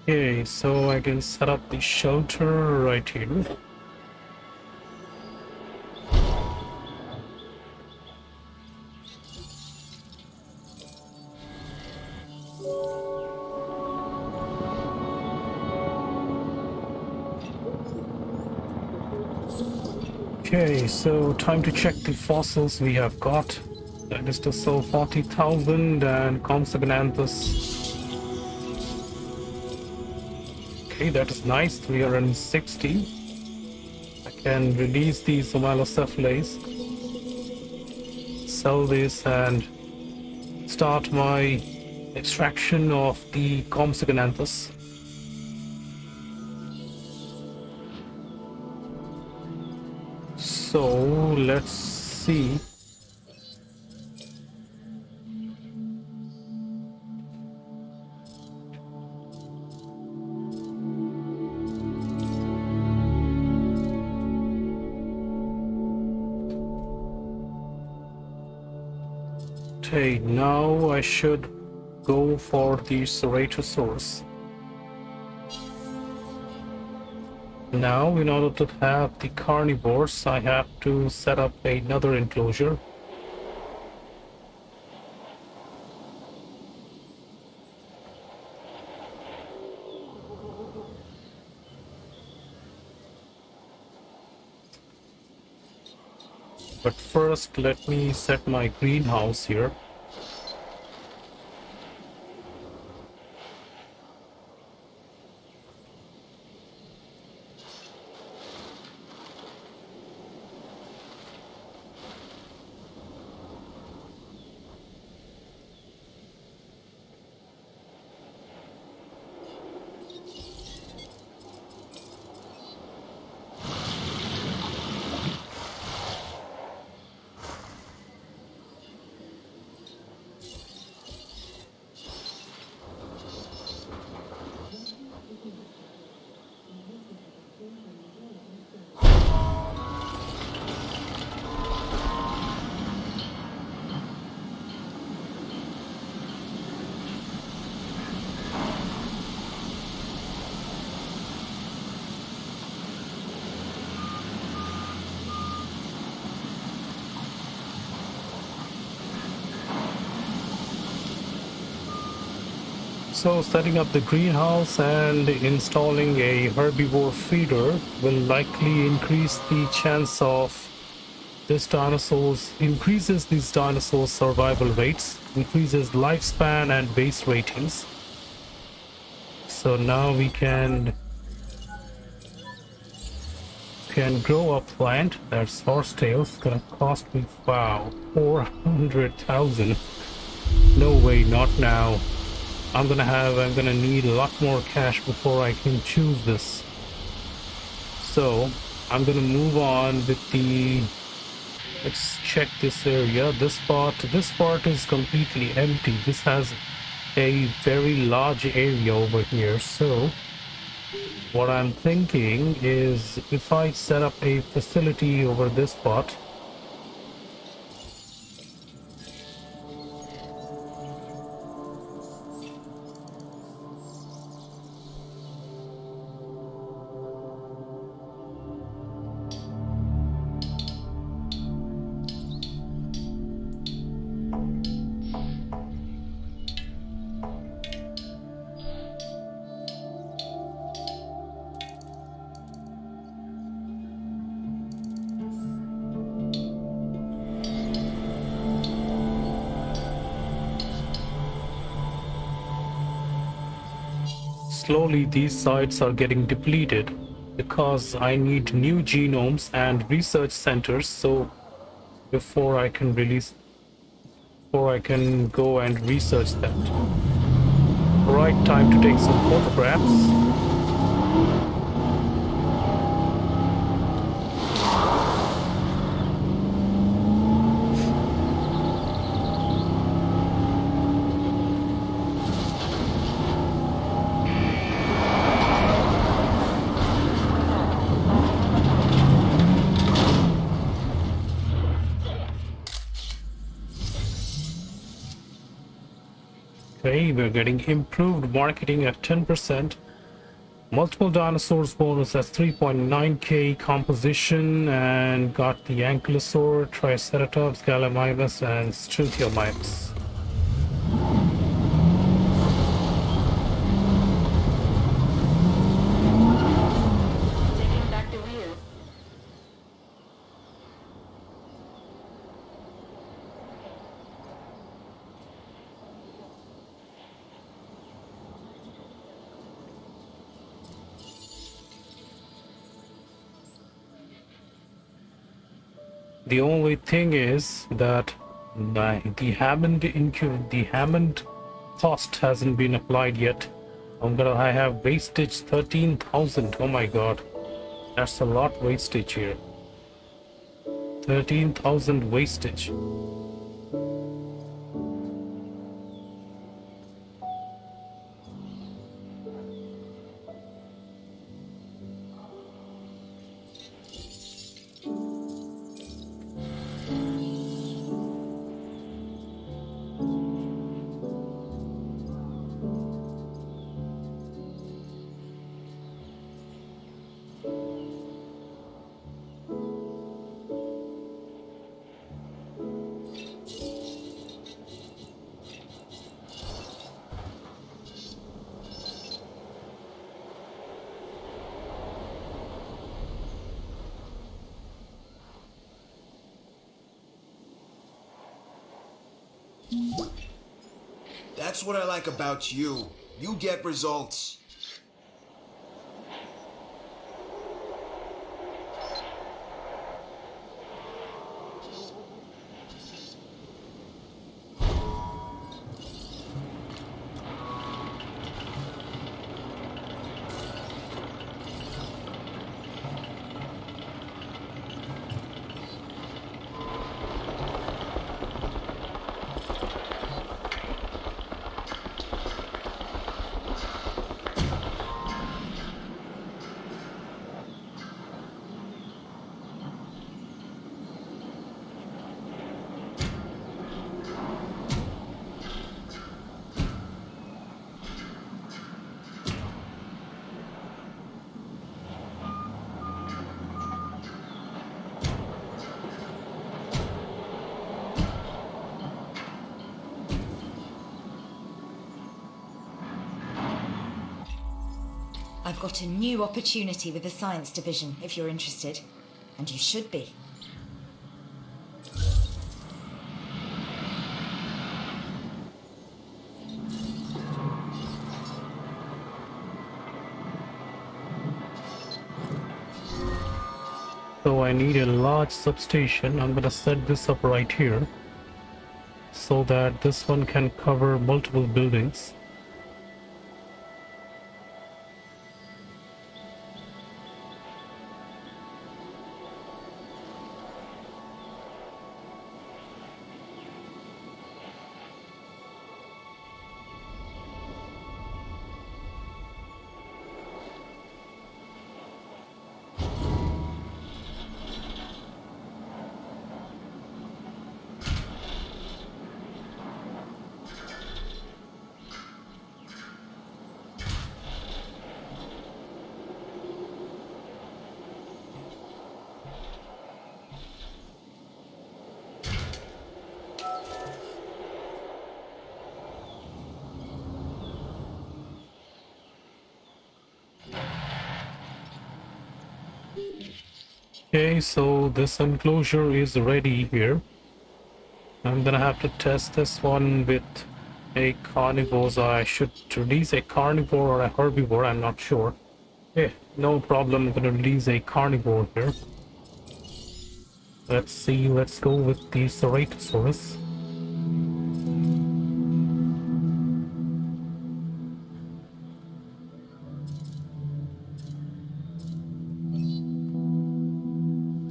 Speaker 2: Okay, so I can set up the shelter right here. Okay, so time to check the fossils we have got. That is to sell 40,000 and Compsognathus. Okay, that is nice, 360. I can release these Somalocephales, sell this and start my extraction of the Compsognathus. So let's see. Okay, now I should go for the Ceratosaurus. Now, in order to have the carnivores, I have to set up another enclosure. But first, let me set my greenhouse here. So setting up the greenhouse and installing a herbivore feeder will likely increase the chance of increases these dinosaurs survival rates, increases lifespan and base ratings. So now we can grow a plant that's horsetail. It's gonna cost me, wow, 400,000. No way, not now. I'm gonna need a lot more cash before I can choose this. So I'm gonna move on with the, let's check this area. This part is completely empty. This has a very large area over here. So what I'm thinking is, if I set up a facility over this part, slowly these sites are getting depleted because I need new genomes and research centers. So before I can go and research that. Right, time to take some photographs. Okay, we're getting improved marketing at 10%. Multiple dinosaurs bonus as 3.9k composition, and got the Ankylosaurus, Triceratops, Gallimimus, and Struthiomimus. The only thing is that the Hammond cost hasn't been applied yet. I have wastage 13,000. Oh my god, that's a lot wastage here. 13,000 wastage.
Speaker 7: That's what I like about you. You get results.
Speaker 6: got a new opportunity with the science division, if you're interested. And you should be.
Speaker 2: So I need a large substation. I'm gonna set this up right here so that this one can cover multiple buildings. Okay, so this enclosure is ready here. I'm gonna have to test this one with a carnivore. So I should release a carnivore or a herbivore, I'm not sure. Okay, no problem, I'm gonna release a carnivore here. Let's see, let's go with the Ceratosaurus.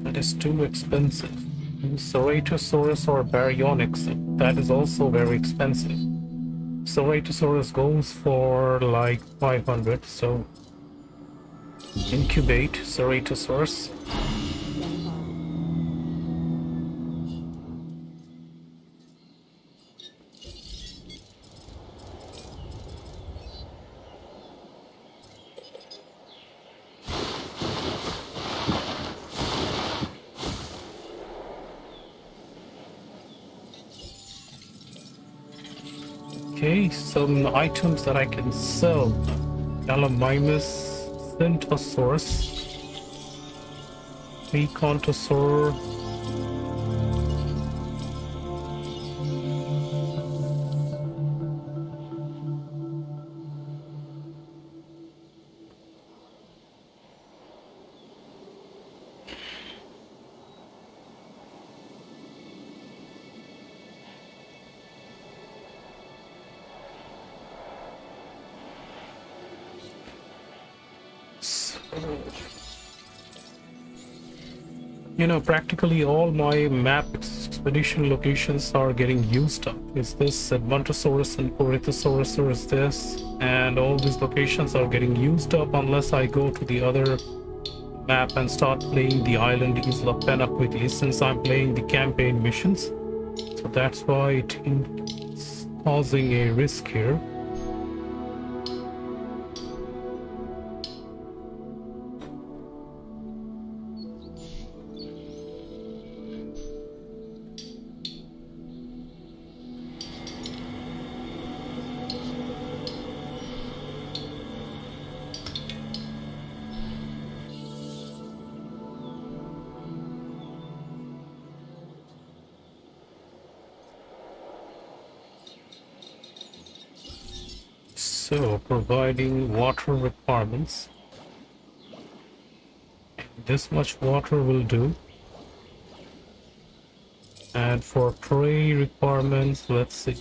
Speaker 2: That is too expensive. Ceratosaurus or Baryonyx, that is also very expensive. Ceratosaurus goes for like 500, so incubate Ceratosaurus. Okay, some items that I can sell. Gallimimus, Syntosaurus, Mecontosaur, you know, practically all my map expedition locations are getting used up. Is this Advantosaurus and Corythosaurus, or is this? And all these locations are getting used up unless I go to the other map and start playing the island Isla Pena quickly, since I'm playing the campaign missions. So that's why it's causing a risk here. So, providing water requirements. This much water will do. And for prey requirements, let's see.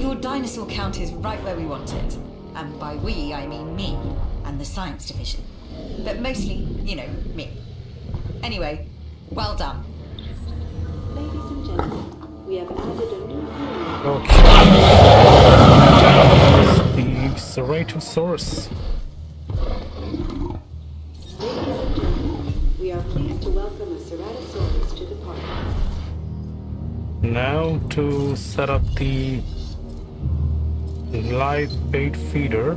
Speaker 6: Your dinosaur count is right where we want it. And by we, I mean me and the science division. But mostly, you know, me. Anyway, well done.
Speaker 1: Ladies and gentlemen, we have added a new hero.
Speaker 2: Okay. The Ceratosaurus.
Speaker 1: Ladies and gentlemen, we are pleased to welcome a Ceratosaurus to the park.
Speaker 2: Now to set up the live bait feeder.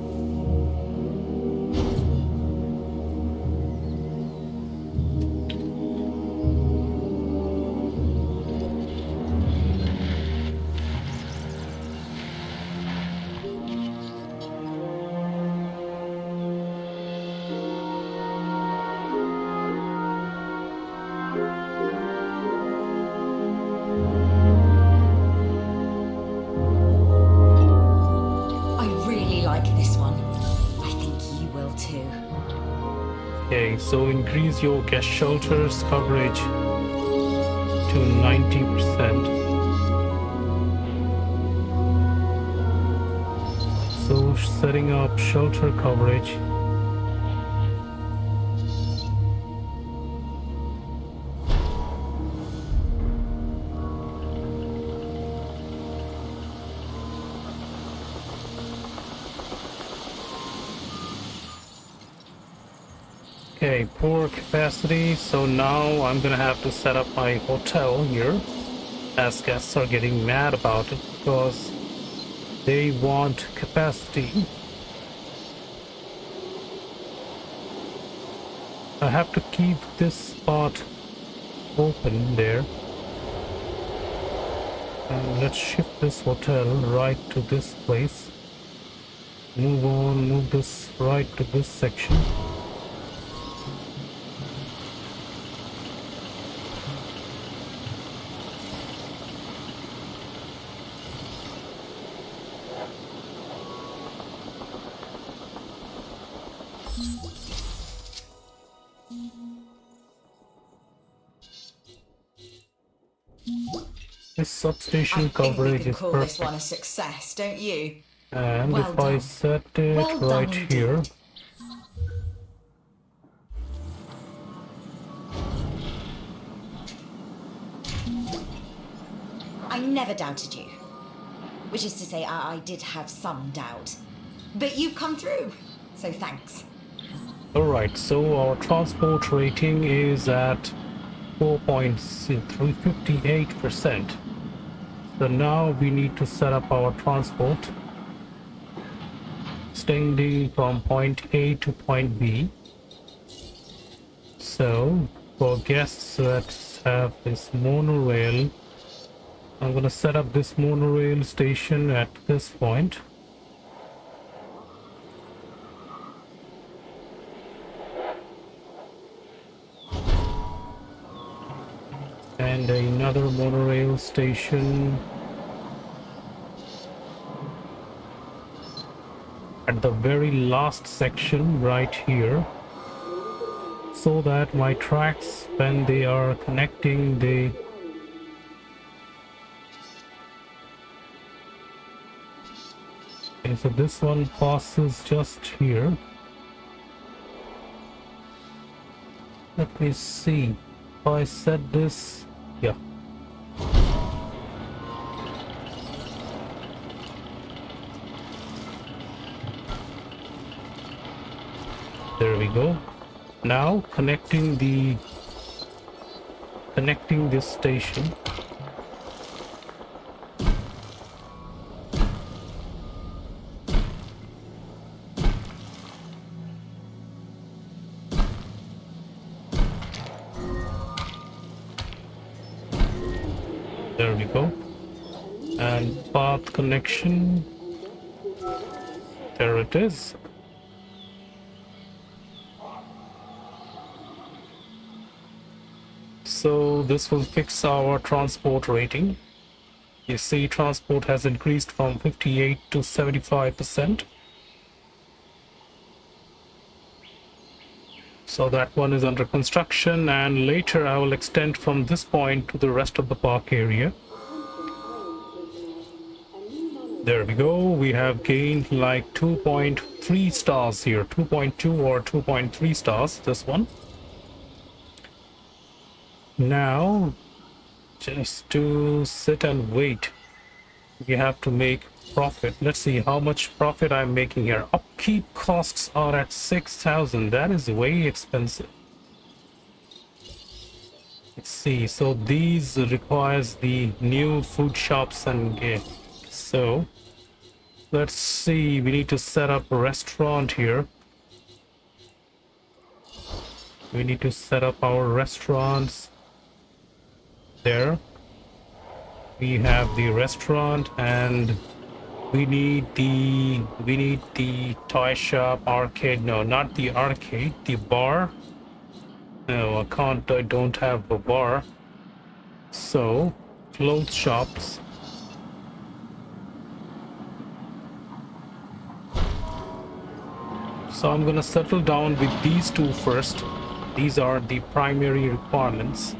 Speaker 2: Okay, so increase your guest shelters coverage to 90%. So setting up shelter coverage. Okay, poor capacity, so now I'm gonna have to set up my hotel here, as guests are getting mad about it because they want capacity. I have to keep this spot open there. And let's shift this hotel right to this place. Move on, move this right to this section. This substation coverage is
Speaker 6: call
Speaker 2: perfect.
Speaker 6: This one a success, don't you?
Speaker 2: And
Speaker 6: Well
Speaker 2: if
Speaker 6: done.
Speaker 2: I set it right here,
Speaker 6: I never doubted you. Which is to say, I did have some doubt. But you've come through, so thanks.
Speaker 2: alright, so our transport rating is at 4.358%. So now we need to set up our transport, extending from point A to point B. So for guests that have this monorail, I'm gonna set up this monorail station at this point. And another monorail station at the very last section right here, so that my tracks, when they are connecting, they okay, so this one passes just here. Let me see if I set this. Yeah. There we go. Now connecting this station. There we go. And path connection. There it is. So this will fix our transport rating. You see, transport has increased from 58 to 75%. So that one is under construction, and later I will extend from this point to the rest of the park area. There we go. We have gained like 2.3 stars here. 2.2 or 2.3 stars, this one. Now, just to sit and wait, we have to make profit. Let's see how much profit I'm making here. Upkeep costs are at 6,000. That is way expensive. Let's see. So these requires the new food shops and so let's see. We need to set up a restaurant here. We need to set up our restaurants there. We have the restaurant and we need the toy shop, arcade. No, not the arcade, the bar. No, I don't have a bar. So clothes shops. So I'm gonna settle down with these two first. These are the primary requirements.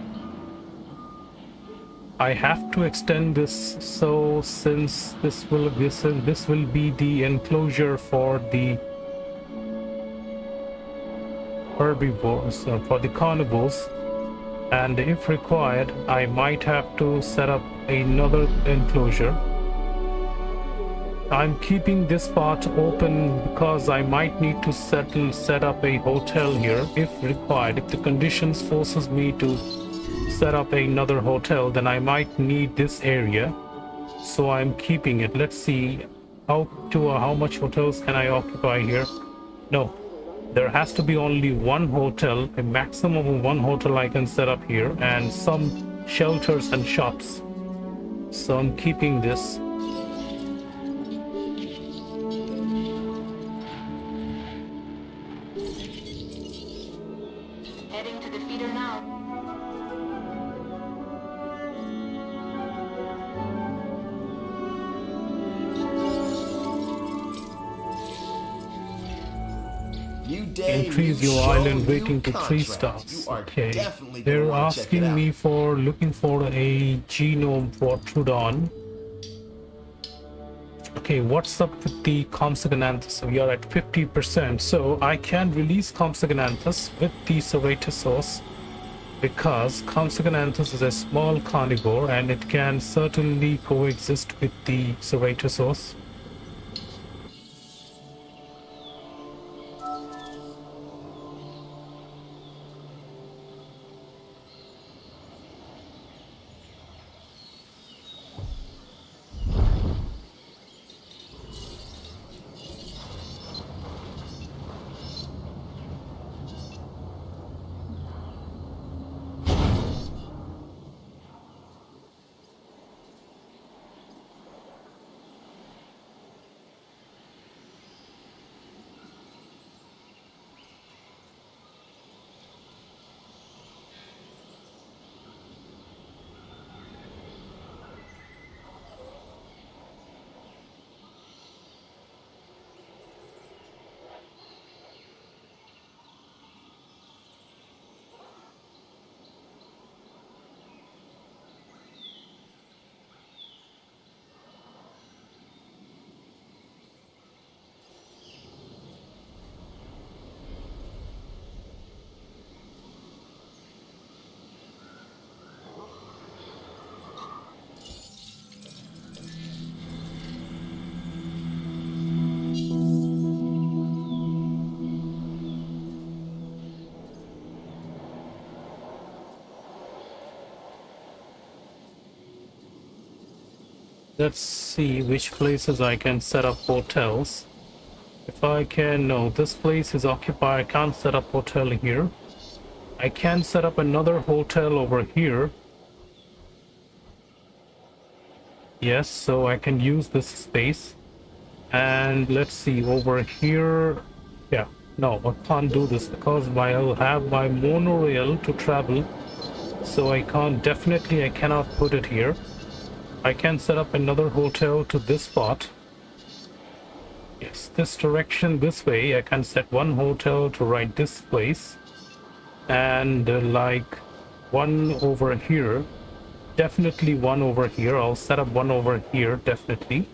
Speaker 2: I have to extend this, so since this will be the enclosure for the herbivores, for the carnivores, and if required I might have to set up another enclosure. I'm keeping this part open because I might need to set up a hotel here if required. If the conditions forces me to set up another hotel, then I might need this area, so I'm keeping it. Let's see how much hotels can I occupy here. No, there has to be only one hotel, a maximum of one hotel I can set up here, and some shelters and shops. So I'm keeping this.
Speaker 6: Heading to the feeder now.
Speaker 2: Increase your island rating to 3 stars. Okay, they're asking me for looking for a genome for Trudon. Okay, what's up with the Compsognathus? We are at 50%, so I can release Compsognathus with the Ceratosaurus because Compsognathus is a small carnivore and it can certainly coexist with the Ceratosaurus. Let's see which places I can set up hotels. If I can, no, this place is occupied. I can't set up hotel here. I can set up another hotel over here. Yes, so I can use this space. And let's see over here. Yeah, no, I can't do this because I'll have my monorail to travel. So I cannot put it here. I can set up another hotel to this spot. Yes, this direction, this way. I can set one hotel to right this place. And like one over here. Definitely one over here. I'll set up one over here, definitely.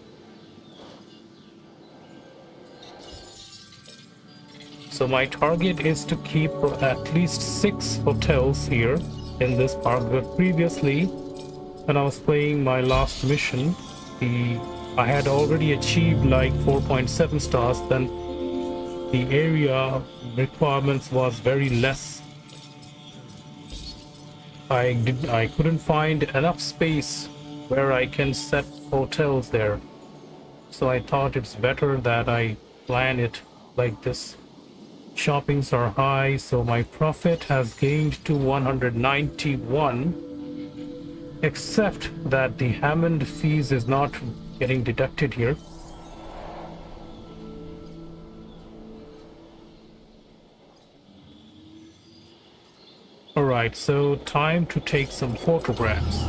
Speaker 2: So my target is to keep at least 6 hotels here in this park. But previously, when I was playing my last mission, I had already achieved like 4.7 stars. Then the area requirements was very less. I couldn't find enough space where I can set hotels there. So I thought it's better that I plan it like this. Shoppings are high, so my profit has gained to 191, except that the Hammond fees is not getting deducted here. Alright, so time to take some photographs.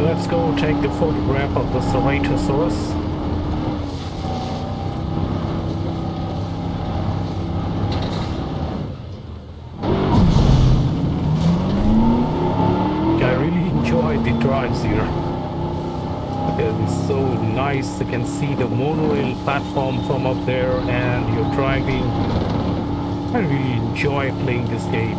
Speaker 2: Let's go take the photograph of the Ceratosaurus. I really enjoy the drives here. It's so nice. You can see the monorail platform from up there and you're driving. I really enjoy playing this game.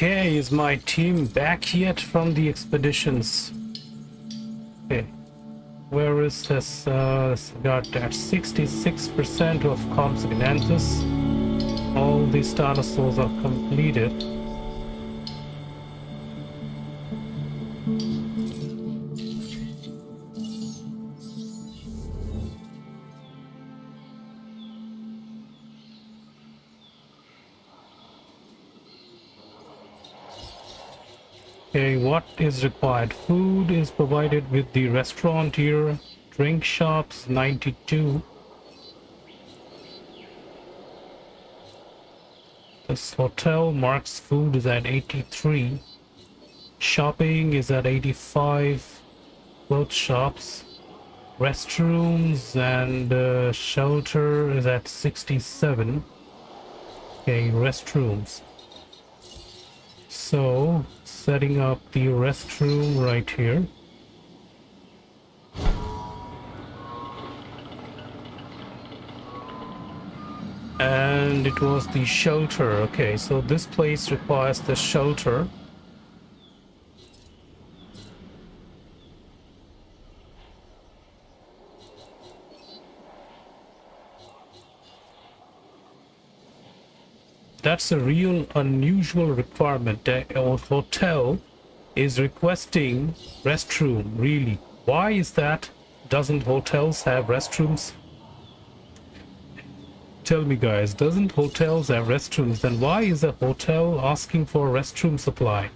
Speaker 2: Okay, is my team back yet from the expeditions? Okay, where is this? Got that 66% of Compsognathus. All these dinosaurs are completed. Okay, what is required? Food is provided with the restaurant here. Drink shops 92. This hotel Mark's food is at 83. Shopping is at 85. Clothes shops, restrooms and shelter is at 67. Okay, restrooms. So setting up the restroom right here. And it was the shelter. Okay, so this place requires the shelter. That's a real unusual requirement. A hotel is requesting restroom, really. Why is that? Doesn't hotels have restrooms? Tell me guys, doesn't hotels have restrooms? Then why is a hotel asking for restroom supply?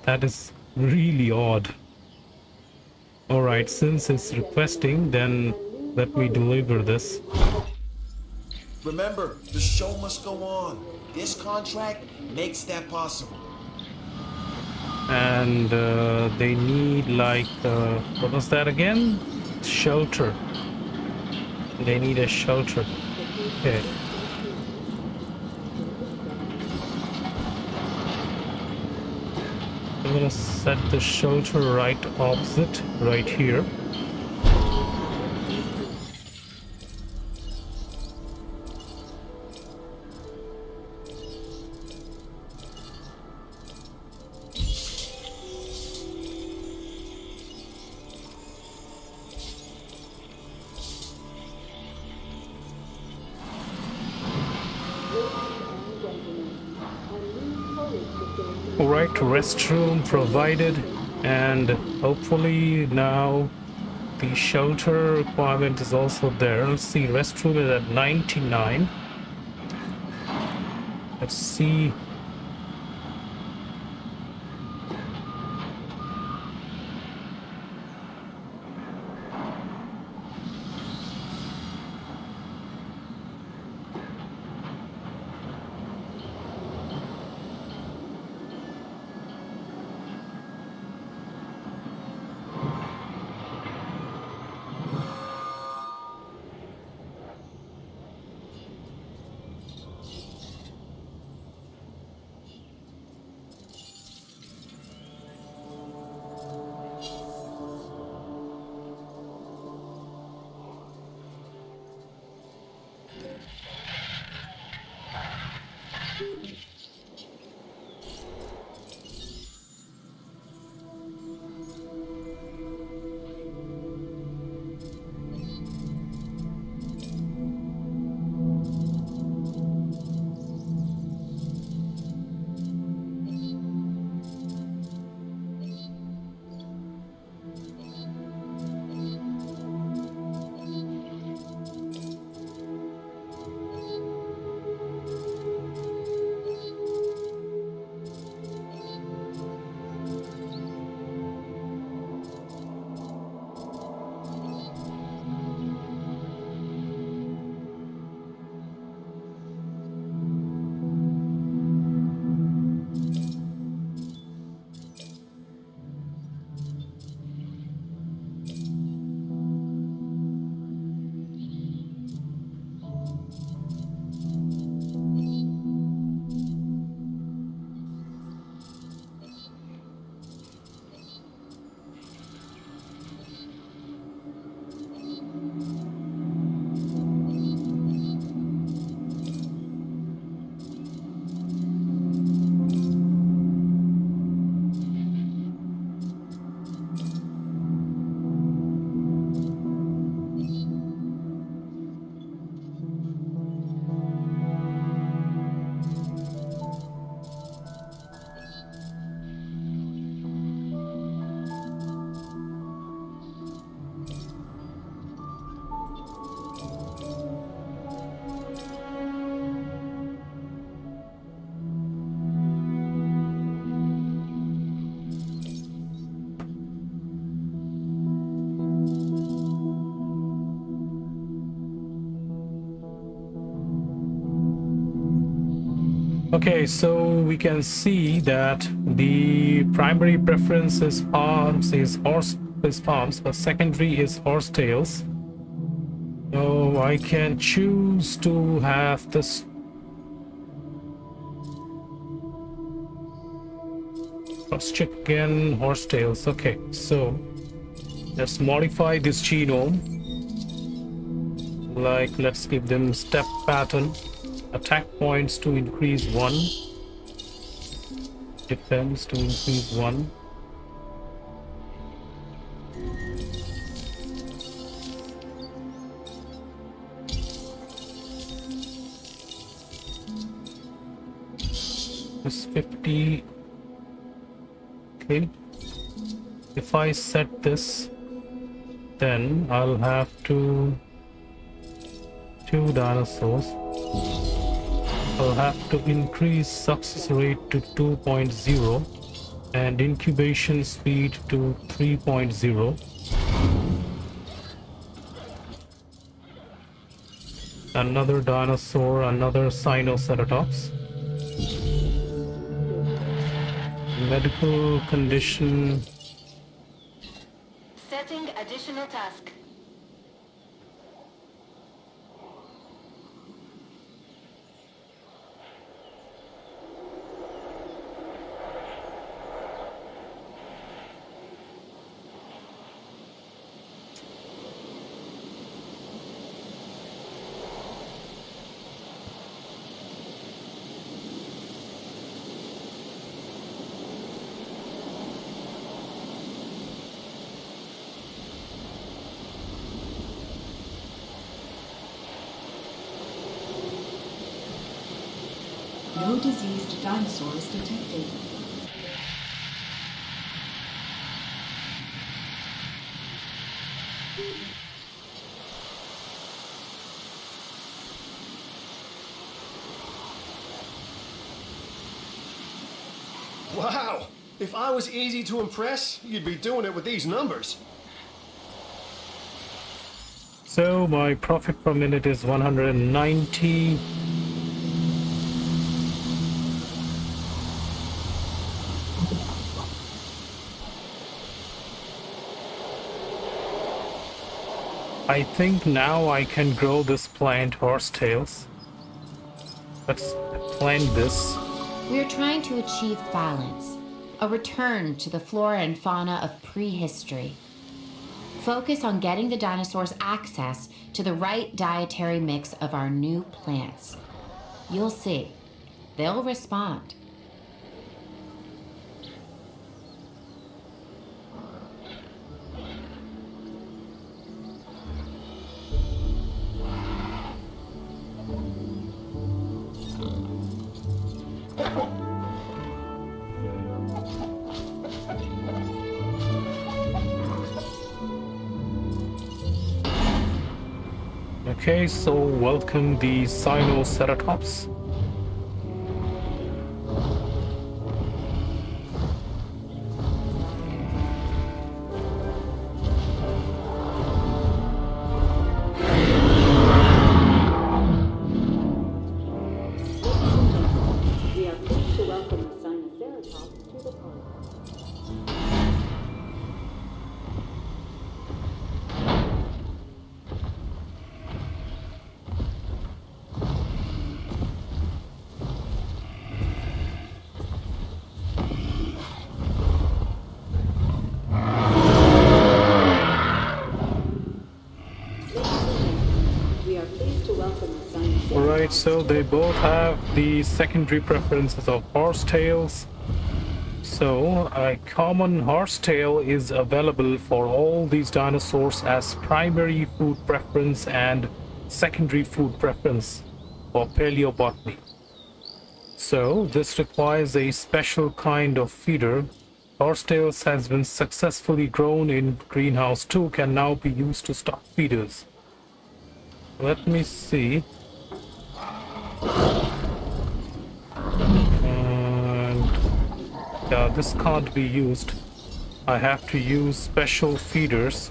Speaker 2: That is really odd. Alright, since it's requesting, then let me deliver this.
Speaker 7: Remember, the show must go on. This contract makes that possible.
Speaker 2: And they need like, what was that again? Shelter. They need a shelter. Okay. I'm gonna set the shelter right opposite, right here. Alright, restroom provided, and hopefully now the shelter requirement is also there. Let's see, restroom is at 99. Let's see. Okay, so we can see that the primary preference is palms, but secondary is horsetails. So I can choose to have this cross check again, horsetails. Okay, so let's modify this genome. Like, let's give them step pattern. Attack points to increase 1, defense to increase 1. This 50. Okay. If I set this, then I'll have two dinosaurs. I'll have to increase success rate to 2.0 and incubation speed to 3.0. Another dinosaur, another Sinoceratops. Medical condition.
Speaker 6: Setting additional task.
Speaker 4: No diseased dinosaurs detected.
Speaker 5: Wow! If I was easy to impress, you'd be doing it with these numbers.
Speaker 2: So my profit per minute is 190. I think now I can grow this plant, horsetails. Let's plant this.
Speaker 8: We're trying to achieve balance, a return to the flora and fauna of prehistory. Focus on getting the dinosaurs access to the right dietary mix of our new plants. You'll see, they'll respond.
Speaker 2: Okay, so welcome the Sinoceratops.
Speaker 1: We are pleased to welcome the Sinoceratops to the park.
Speaker 2: Alright, so they both have the secondary preferences of horsetails. So a common horsetail is available for all these dinosaurs as primary food preference and secondary food preference for paleobotany. So this requires a special kind of feeder. Horsetails has been successfully grown in greenhouse 2, can now be used to stock feeders. Let me see. And yeah, this can't be used. I have to use special feeders.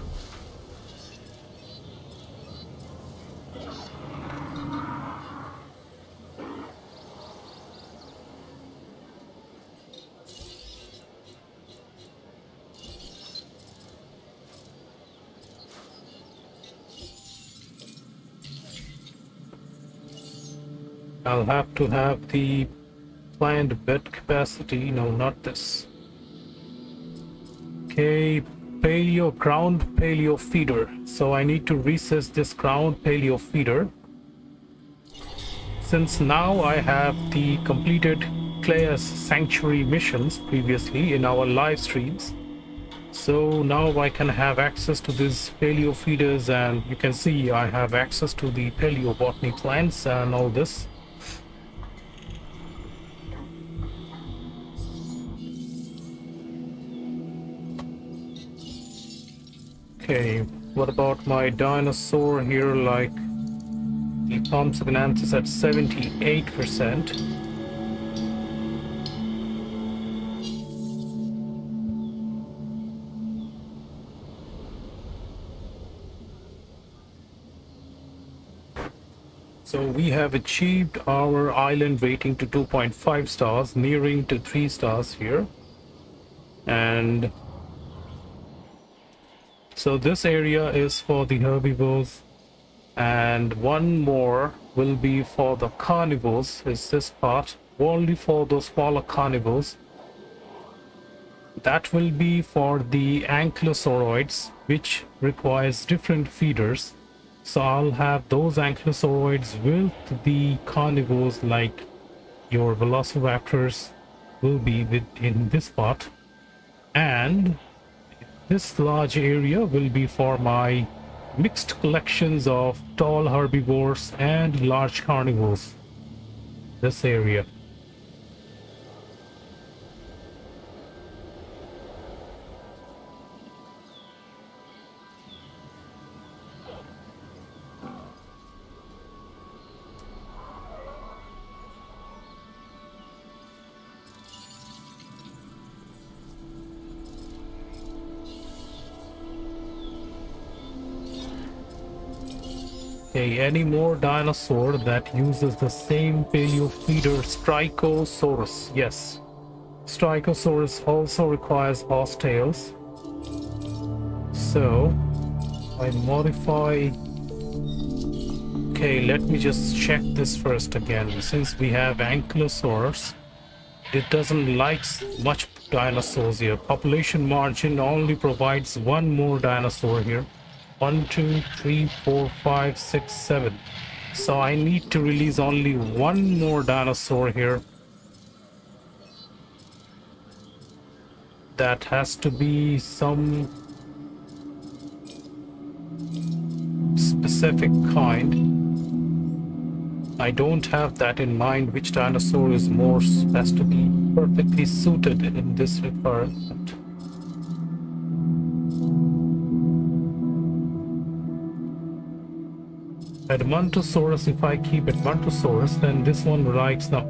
Speaker 2: I'll have to have the planned bed capacity. No, not this. Okay, ground paleo feeder. So I need to recess this ground paleo feeder. Since now I have the completed Claeus Sanctuary missions previously in our live streams. So now I can have access to these paleo feeders, and you can see I have access to the paleobotany plants and all this. Okay, what about my dinosaur here? Like the Compsognathus at 78%. So we have achieved our island rating to 2.5 stars, nearing to 3 stars here. And so this area is for the herbivores, and one more will be for the carnivores, is this part, only for those smaller carnivores. That will be for the ankylosauroids, which requires different feeders. So I'll have those ankylosauroids with the carnivores, like your velociraptors will be in this part, and this large area will be for my mixed collections of tall herbivores and large carnivores. This area. Okay, any more dinosaur that uses the same paleo feeder, Strichosaurus. Yes, Strichosaurus also requires horse tails. So I modify. Okay, let me just check this first again. Since we have Ankylosaurus, it doesn't like much dinosaurs here. Population margin only provides one more dinosaur here. 1, 2, 3, 4, 5, 6, 7. So I need to release only one more dinosaur here. That has to be some specific kind. I don't have that in mind, which dinosaur is more, has to be perfectly suited in this requirement. Edmontosaurus, if I keep Edmontosaurus, then this one writes now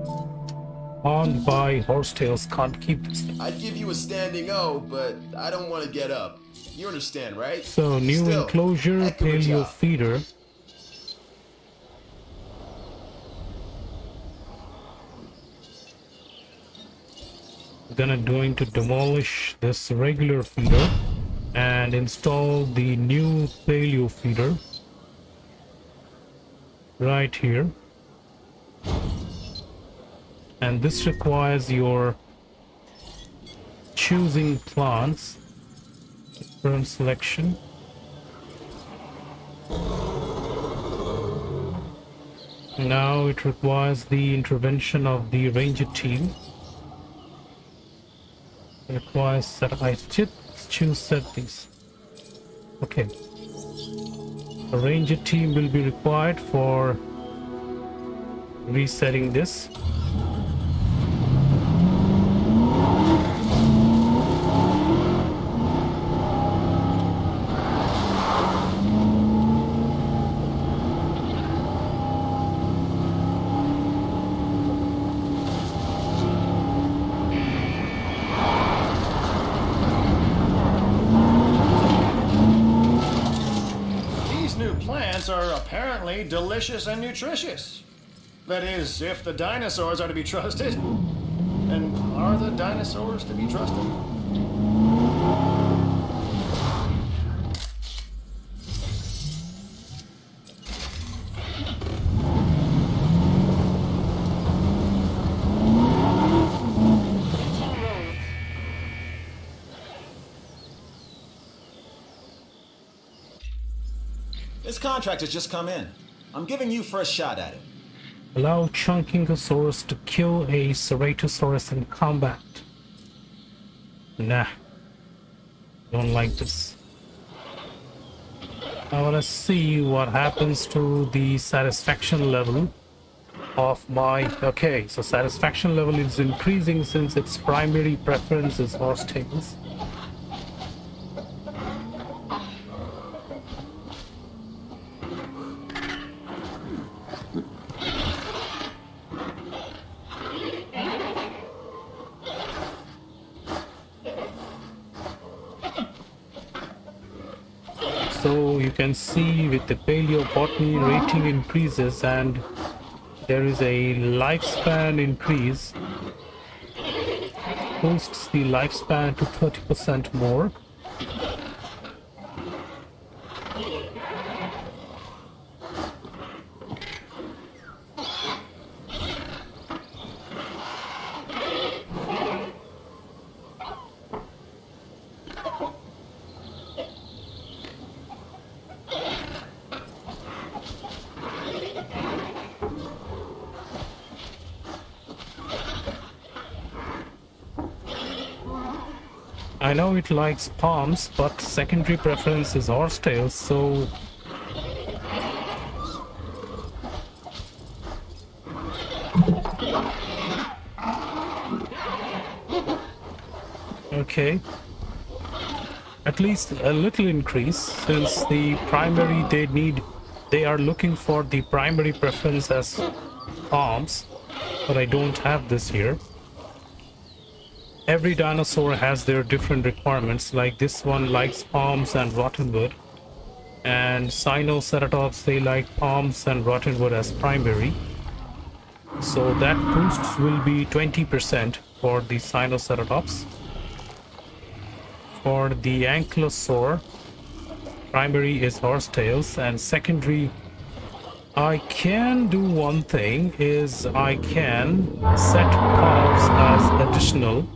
Speaker 2: owned by horsetails, can't keep this thing.
Speaker 7: I'd give you a standing O, but I don't want to get up. You understand, right?
Speaker 2: So new
Speaker 7: Still,
Speaker 2: enclosure,
Speaker 7: heck of a
Speaker 2: paleo
Speaker 7: job.
Speaker 2: feeder. Going to demolish this regular feeder and install the new paleo feeder right here. And this requires your choosing plants, current selection. Now it requires the intervention of the ranger team. Requires set. I should choose set these. Okay. A ranger team will be required for resetting this.
Speaker 5: Are apparently delicious and nutritious. That is, if the dinosaurs are to be trusted. And are the dinosaurs to be trusted?
Speaker 9: This contract has just come in. I'm giving you first shot at it.
Speaker 2: Allow Chunkingosaurus to kill a Ceratosaurus in combat. Nah. Don't like this. Now let's see what happens to the satisfaction level of my... Okay, so satisfaction level is increasing since its primary preference is horse tails. So you can see with the paleobotany rating increases and there is a lifespan increase, boosts the lifespan to 30% more. I know it likes palms, but secondary preference is horsetails, so... Okay. At least a little increase, since the primary they are looking for the primary preference as palms, but I don't have this here. Every dinosaur has their different requirements, like this one likes palms and rotten wood. And Sinoceratops, they like palms and rotten wood as primary. So that boosts will be 20% for the Sinoceratops. For the Ankylosaur, primary is horsetails and secondary, I can do one thing, is I can set palms as additional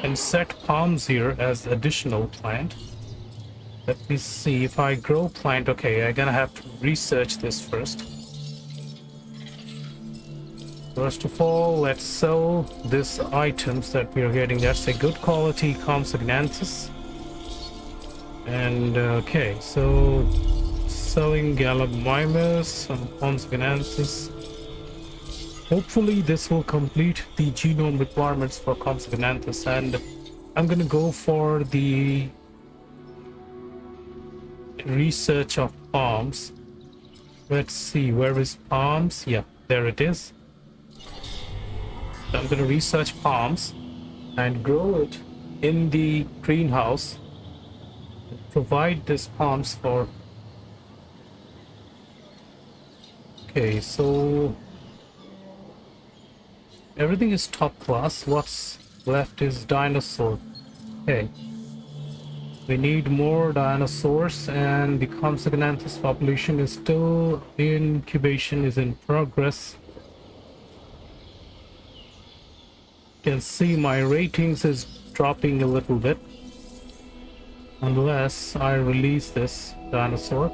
Speaker 2: and set palms here as additional plant. Let me see if I grow plant. Okay, I'm gonna have to research this first. First of all, let's sell these items that we are getting. That's a good quality Compsognathus. And okay, so selling Gallimimus and Compsognathus. Hopefully this will complete the genome requirements for Compsognathus, and I'm gonna go for the research of palms. Let's see, where is palms? Yeah, there it is. So I'm gonna research palms and grow it in the greenhouse. Provide this palms for. Okay, so everything is top class. What's left is dinosaur. Okay, we need more dinosaurs, and the Compsognathus population is still in incubation, is in progress. You can see my ratings is dropping a little bit unless I release this dinosaur.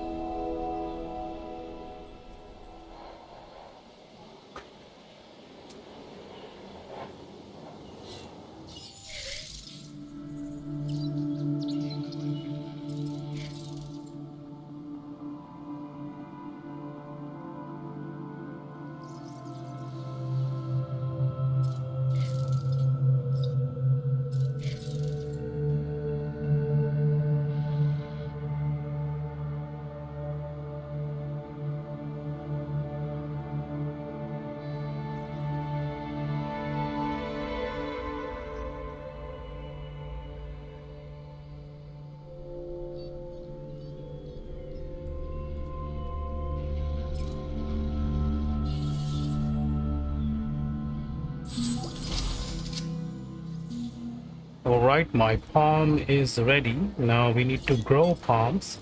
Speaker 2: Alright, my palm is ready. Now we need to grow palms.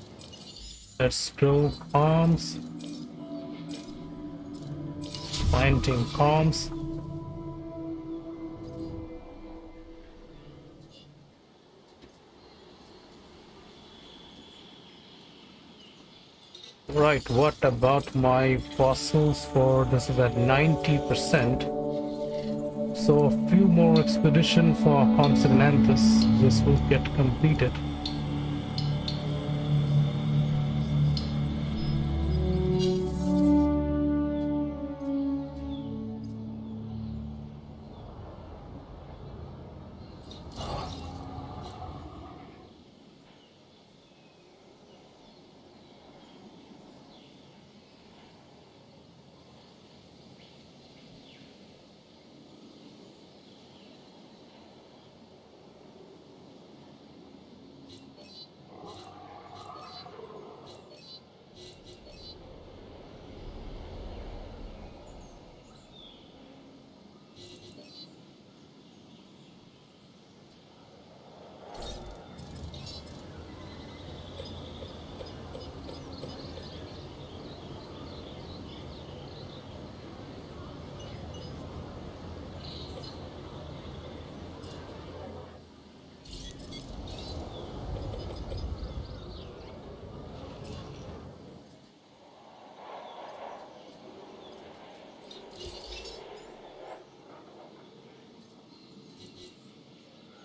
Speaker 2: Let's grow palms. Planting palms. Right, what about my fossils? For this is at 90%. So a few more expedition for Compsognathus. This will get completed.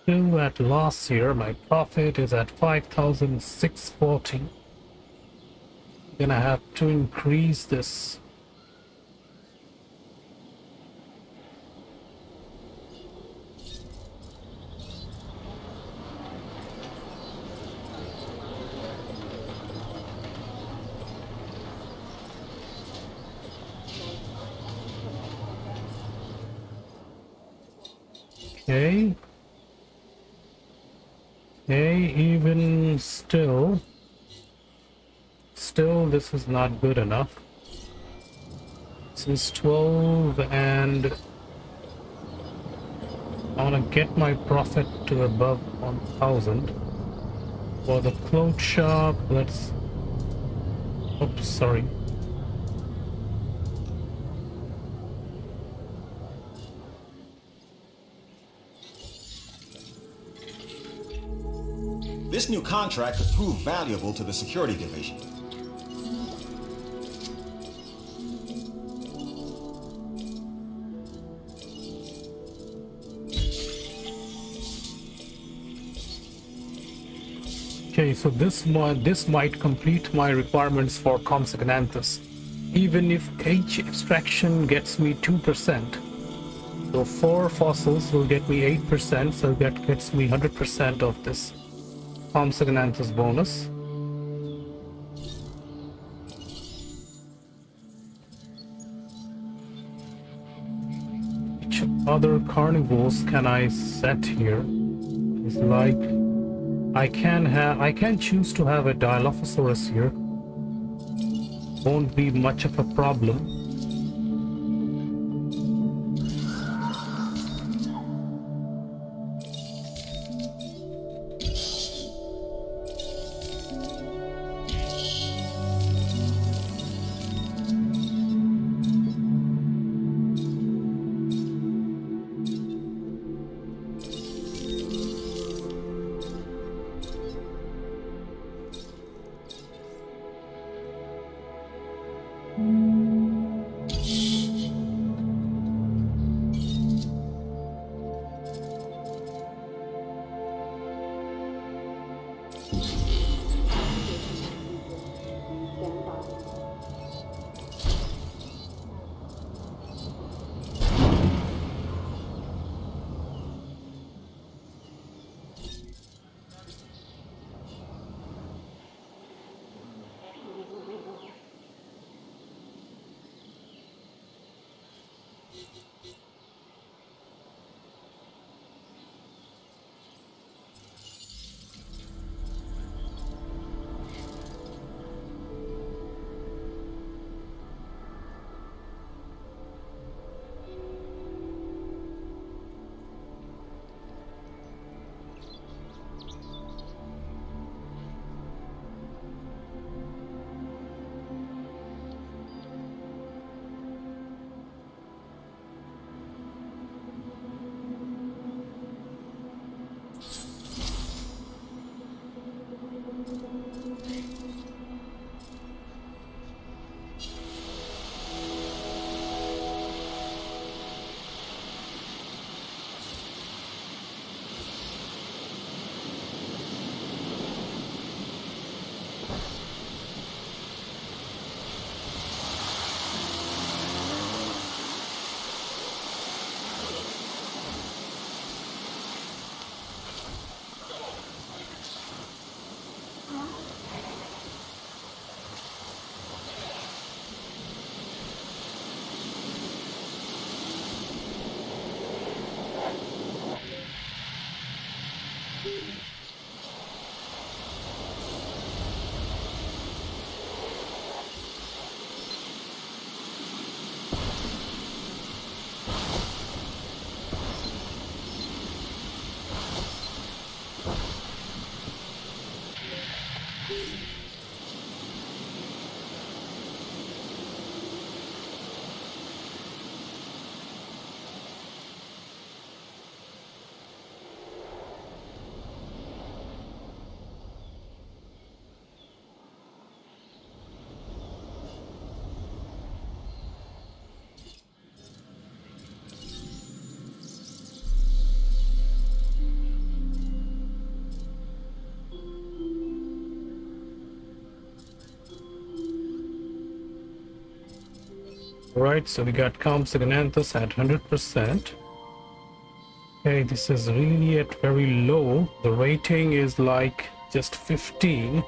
Speaker 2: Still at loss here. My profit is at 5,640. Gonna have to increase this. Okay. Okay, even still this is not good enough. This is 12 and I want to get my profit to above 1,000. For the cloth shop, let's... Oops, sorry.
Speaker 9: This new contract could prove valuable to the security division.
Speaker 2: Okay, so this might complete my requirements for Compsognathus, even if each extraction gets me 2%. So 4 fossils will get me 8%, so that gets me 100% of this Compsognathus bonus. Which other carnivores can I set here? It's like I can choose to have a Dilophosaurus here. Won't be much of a problem. Right, so we got Compsognathus at 100%. Okay, this is really at very low. The rating is like just 15.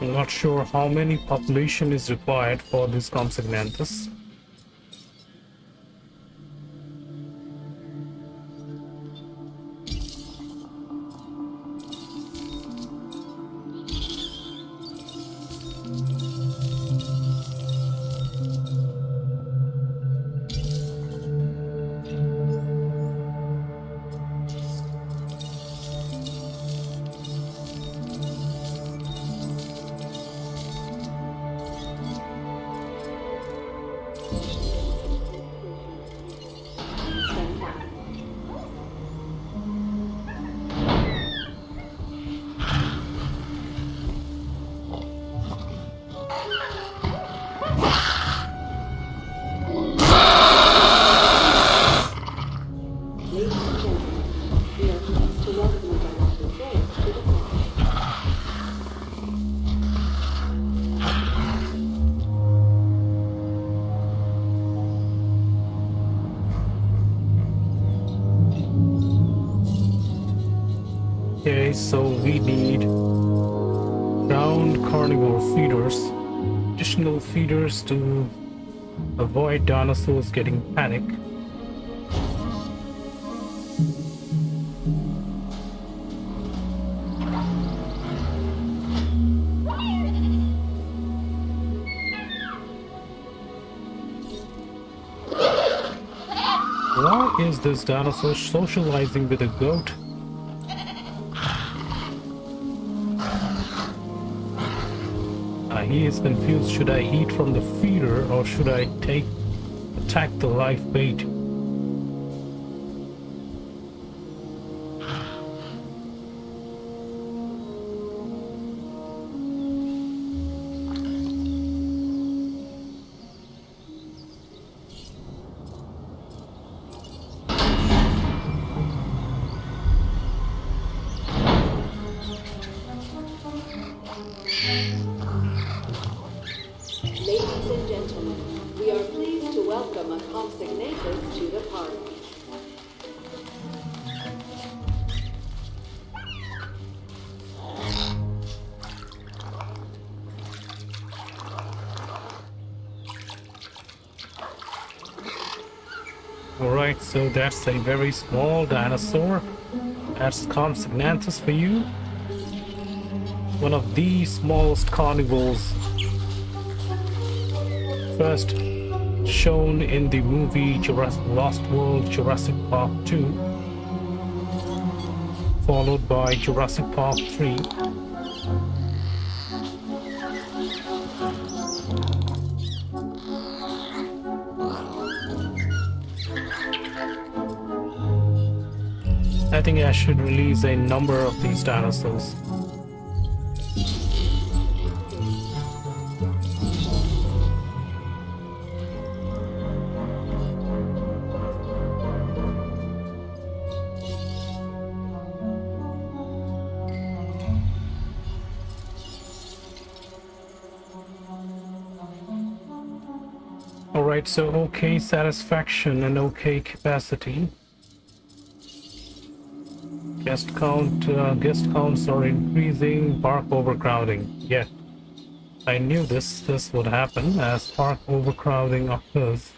Speaker 2: I'm not sure how many population is required for this Compsognathus. Okay, so we need ground carnivore feeders, additional feeders to avoid dinosaurs getting panic. Why is this dinosaur socializing with a goat? He is confused. Should I eat from the feeder or should I attack the live bait?
Speaker 1: Ladies and gentlemen, we are pleased to welcome a consignatus to the park.
Speaker 2: Alright, so that's a very small dinosaur. That's Compsognathus for you. One of the smallest carnivores first shown in the movie Lost World Jurassic Park 2, followed by Jurassic Park 3. I think I should release a number of these dinosaurs. Alright, so okay satisfaction and okay capacity. Guest counts are increasing, park overcrowding. Yeah, I knew this would happen as park overcrowding occurs.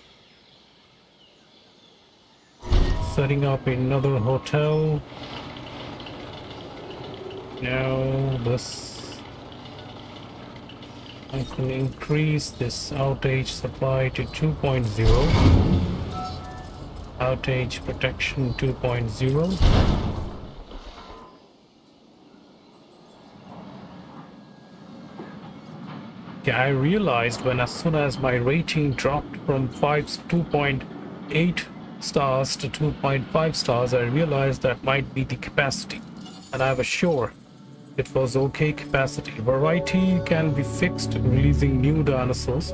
Speaker 2: Setting up another hotel. Now this I can increase this outage supply to 2.0. Outage protection 2.0. Yeah, I realized when as soon as my rating dropped from 2.8 stars to 2.5 stars, I realized that might be the capacity. And I was sure it was okay capacity. Variety can be fixed releasing new dinosaurs.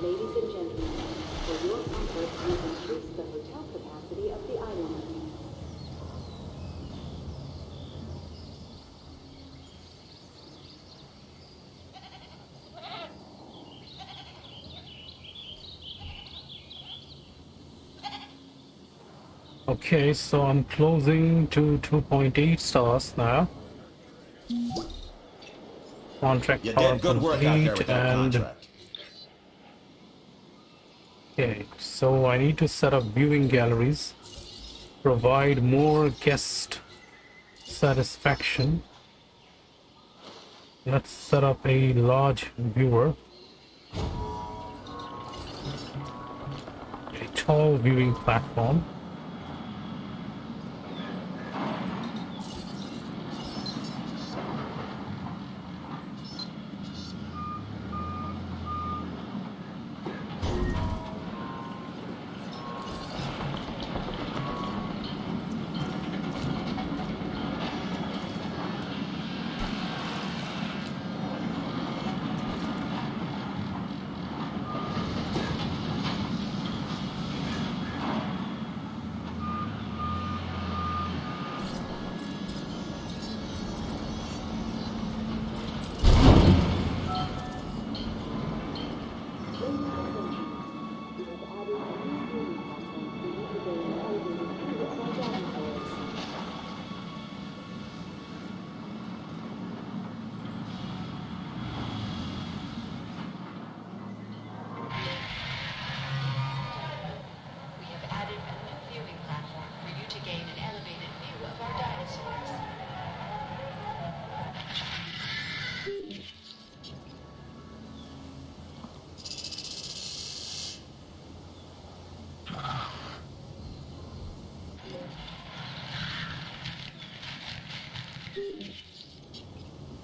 Speaker 1: Ladies and gentlemen, for your comfort, we've increased the hotel capacity of the island.
Speaker 2: Okay, so I'm closing to 2.8 stars now. Contract
Speaker 9: You
Speaker 2: power
Speaker 9: did good work out there
Speaker 2: complete
Speaker 9: with that
Speaker 2: and
Speaker 9: contract.
Speaker 2: okay, so I need to set up viewing galleries, provide more guest satisfaction. Let's set up a large viewer. Okay, tall viewing platform.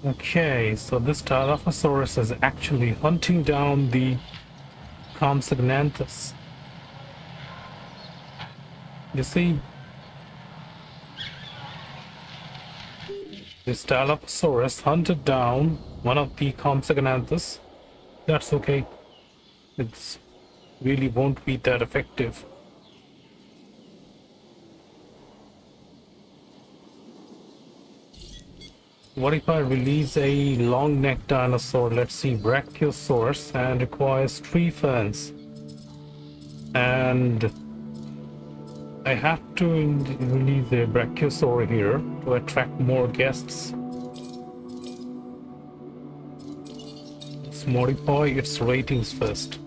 Speaker 2: Okay, so this Dilophosaurus is actually hunting down the Compsognathus. You see, this Dilophosaurus hunted down one of the Compsognathus. That's okay. It really won't be that effective. What if I release a long-necked dinosaur, let's see, Brachiosaurus, and requires 3 ferns? And I have to release a Brachiosaur here to attract more guests. Let's modify its ratings first.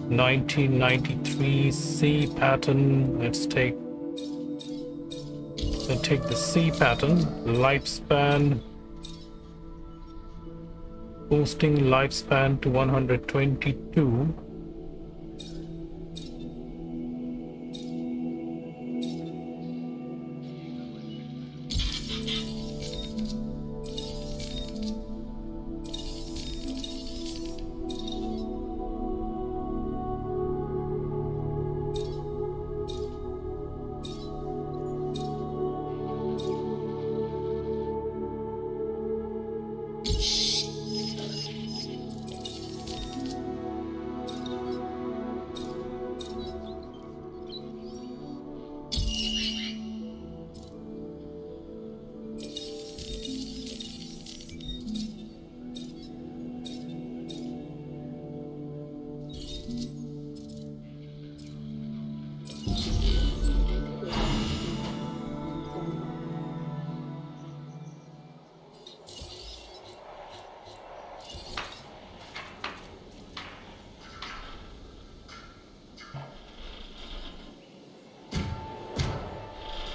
Speaker 2: 1993 C pattern, let's take the C pattern, lifespan, boosting lifespan to 122.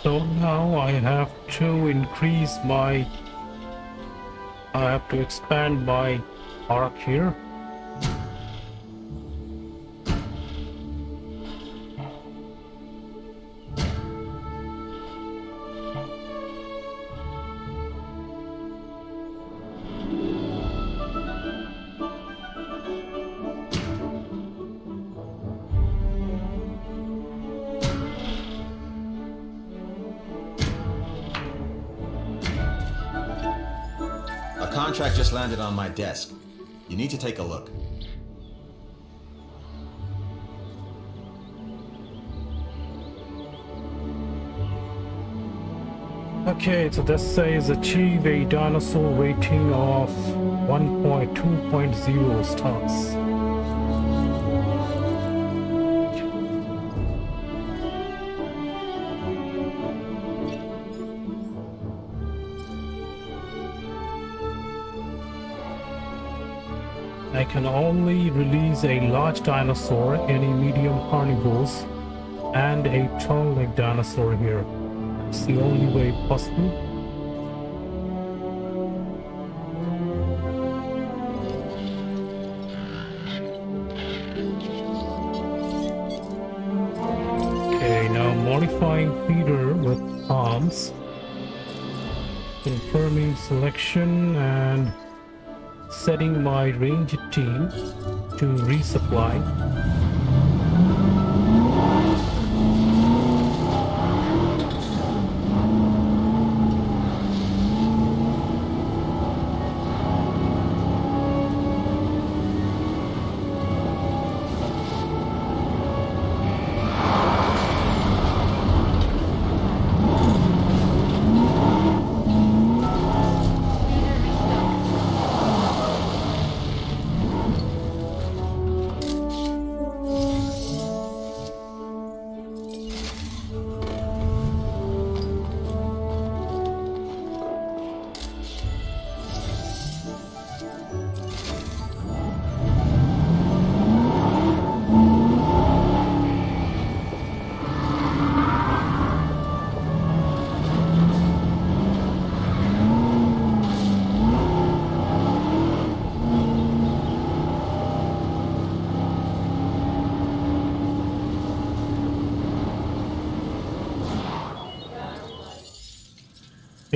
Speaker 2: So now I have to expand my arc here.
Speaker 9: Contract just landed on my desk. You need to take a look.
Speaker 2: Okay, so this says achieve a dinosaur rating of 1.2.0 stars. I can only release a large dinosaur, any medium carnivores, and a tall-necked dinosaur here. It's the only way possible. modifying feeder with arms, confirming selection, and setting my ranger team to resupply.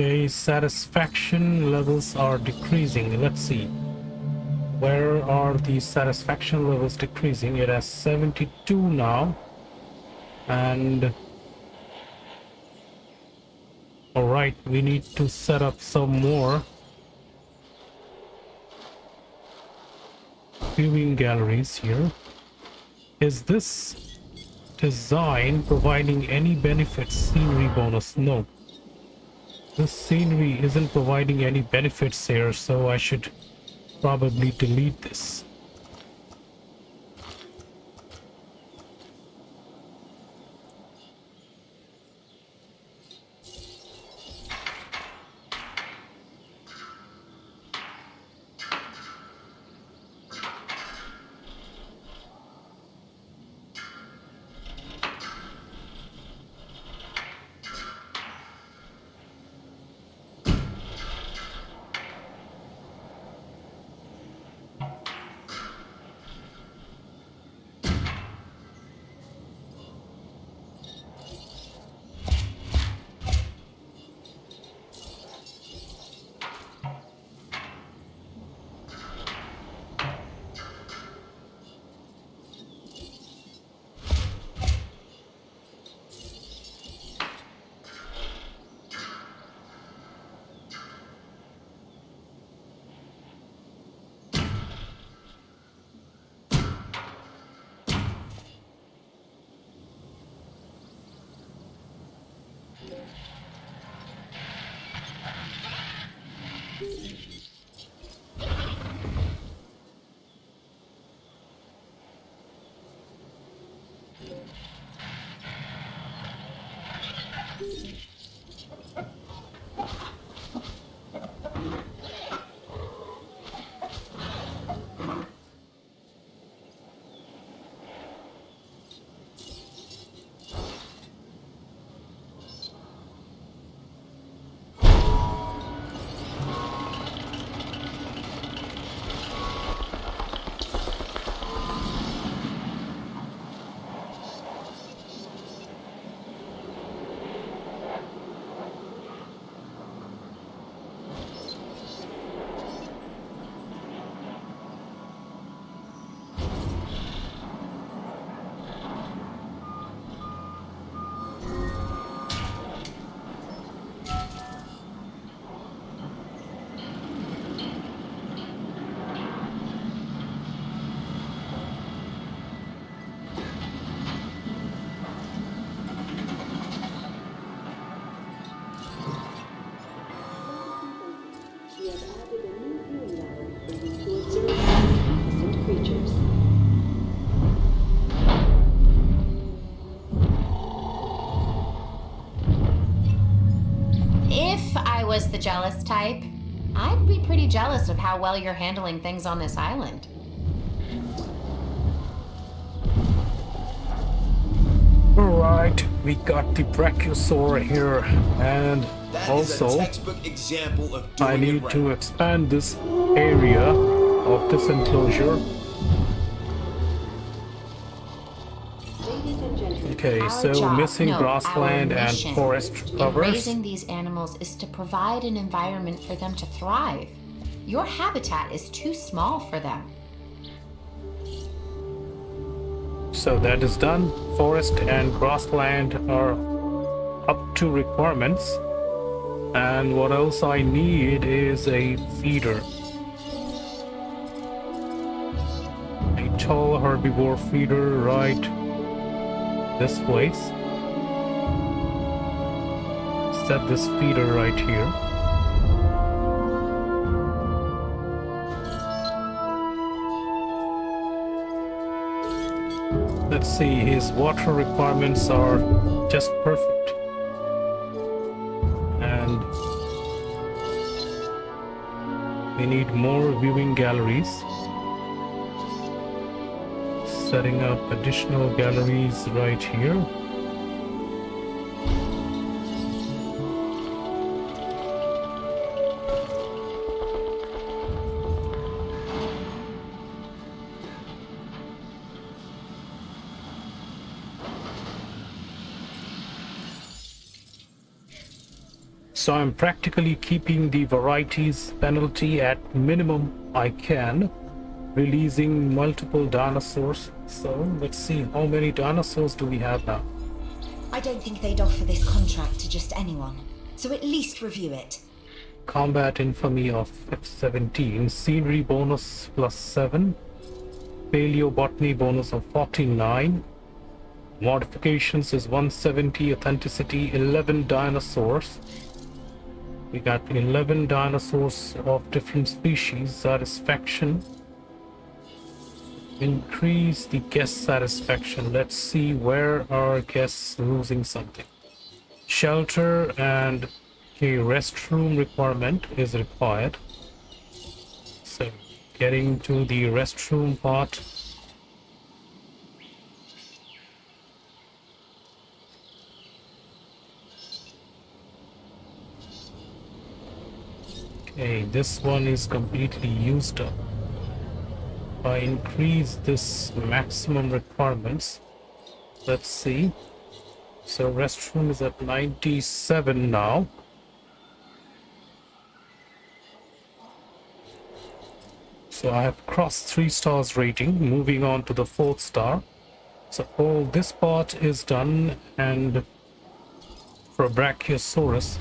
Speaker 2: Okay, satisfaction levels are decreasing. Let's see. Where are the satisfaction levels decreasing? It has 72 now. And alright, we need to set up some more viewing galleries here. Is this design providing any benefits? Scenery bonus? No. This scenery isn't providing any benefits here, so I should probably delete this.
Speaker 8: Was the jealous type, I'd be pretty jealous of how well you're handling things on this island.
Speaker 2: Alright, we got the Brachiosaur here, and
Speaker 7: that
Speaker 2: also
Speaker 7: is a textbook example of doing
Speaker 2: I need
Speaker 7: it right.
Speaker 2: to expand this area of this enclosure.
Speaker 4: Ladies
Speaker 1: and gentlemen,
Speaker 2: Okay,
Speaker 8: Our
Speaker 2: so
Speaker 8: job,
Speaker 2: missing
Speaker 8: no,
Speaker 2: grassland
Speaker 8: our
Speaker 2: and
Speaker 8: mission
Speaker 2: forest
Speaker 8: in
Speaker 2: covers.
Speaker 8: raising these animals is to provide an environment for them to thrive. Your habitat is too small for them.
Speaker 2: So that is done. Forest and grassland are up to requirements. And what else I need is a feeder. A tall herbivore feeder right this place. Set this feeder right here. Let's see, his water requirements are just perfect. And we need more viewing galleries. Setting up additional galleries right here. So I'm practically keeping the varieties penalty at minimum I can, releasing multiple dinosaurs. So let's see, how many dinosaurs do we have now?
Speaker 6: I don't think they'd offer this contract to just anyone, so at least review it.
Speaker 2: Combat infamy of F-17, scenery bonus +7, paleobotany bonus of 49, modifications is 170, authenticity 11 dinosaurs. We got 11 dinosaurs of different species. Satisfaction. Increase the guest satisfaction. Let's see where are guests losing something. Shelter and a restroom requirement is required. So getting to the restroom part. Okay, this one is completely used up. If I increase this maximum requirements, let's see. So restroom is at 97 now. So I have crossed 3 stars rating, moving on to the 4th star. So all this part is done, and for Brachiosaurus,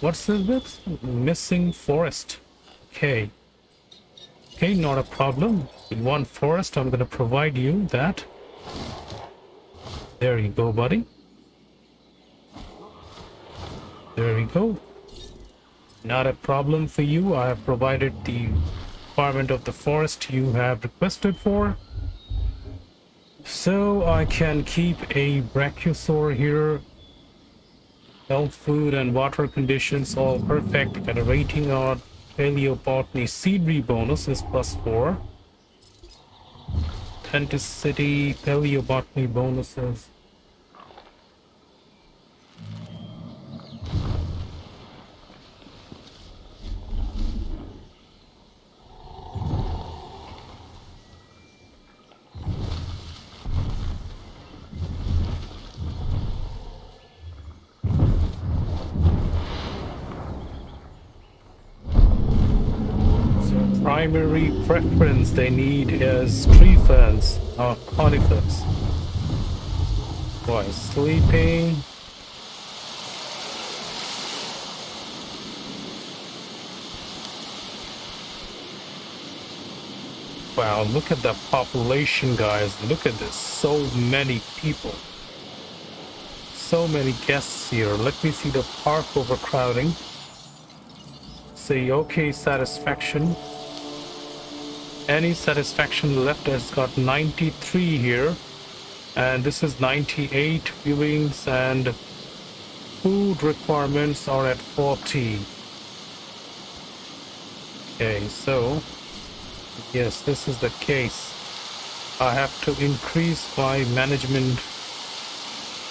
Speaker 2: what's this with? Missing forest. Okay. Okay, not a problem. You want forest, I'm gonna provide you that. There you go, buddy. There you go. Not a problem for you. I have provided the requirement of the forest you have requested for. So I can keep a Brachiosaur here. Health, food, and water conditions all perfect. Got a rating on paleobotany. Scenery bonus is +4. Authenticity, paleobotany bonuses. Primary preference they need is tree ferns or conifers. Boy, sleeping. Wow, look at the population, guys. Look at this. So many people. So many guests here. Let me see the park overcrowding. Say okay, satisfaction. Any satisfaction left has got 93 here, and this is 98 viewings, and food requirements are at 40. Okay, so yes, this is the case. I have to increase my management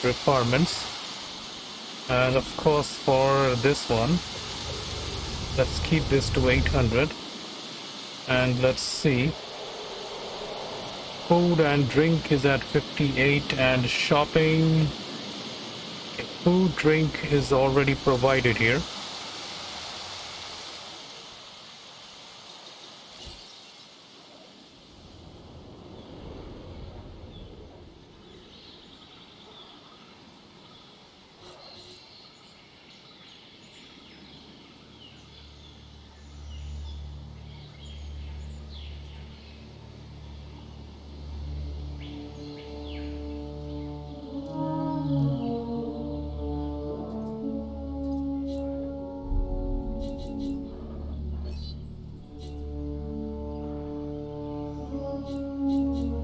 Speaker 2: requirements, and of course for this one, let's keep this to 800. And let's see. food and drink is at 58, and shopping, food, drink is already provided here.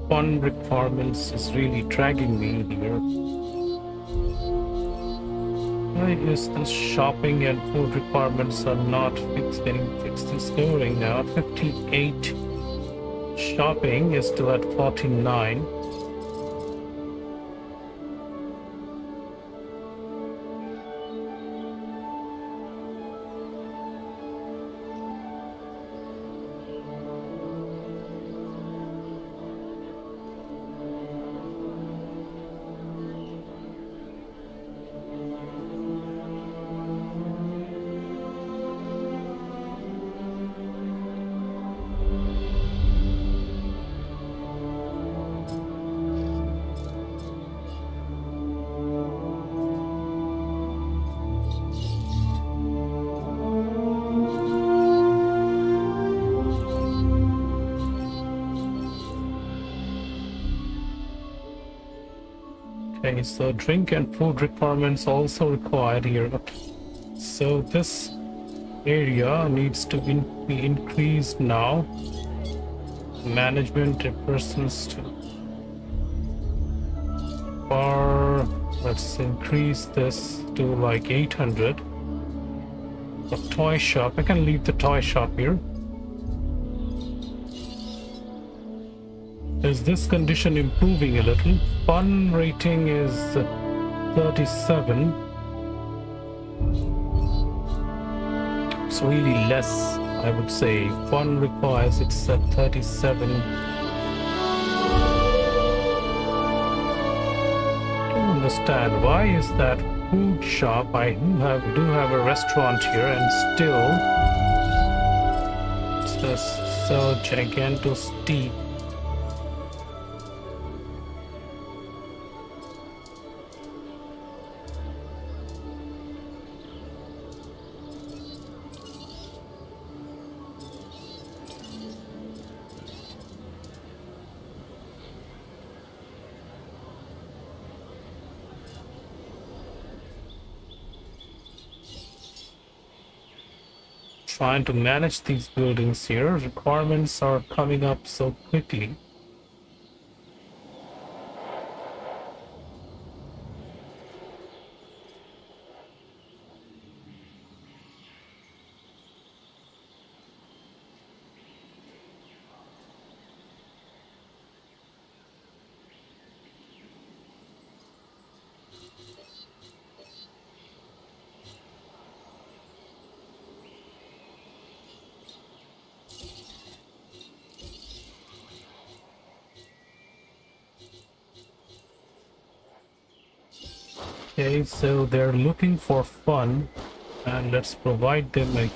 Speaker 2: Fun requirements is really dragging me here. Why is this shopping and food requirements are not getting fixed and scoring now? 58. Shopping is still at 49. Okay, so drink and food requirements also required here. So this area needs to be increased now. Management persons to bar. Let's increase this to like 800. A toy shop. I can leave the toy shop here. Is this condition improving a little? Fun rating is 37. It's really less, I would say. Fun requires it's at 37. I don't understand why is that food shop. I do have a restaurant here, and still it's just so gigantic. Trying to manage these buildings here. Requirements are coming up so quickly. Okay, so they're looking for fun, and let's provide them a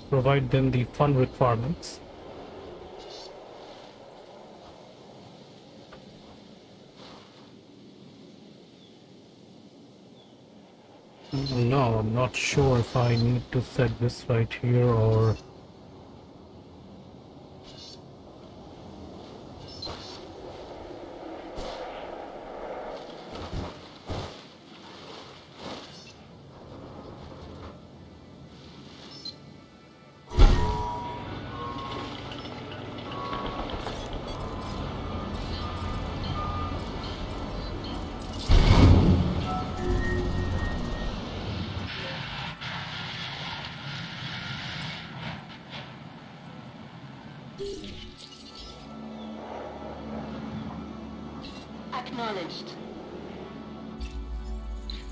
Speaker 2: provide them the fun requirements. No, I'm not sure if I need to set this right here or...
Speaker 1: Acknowledged.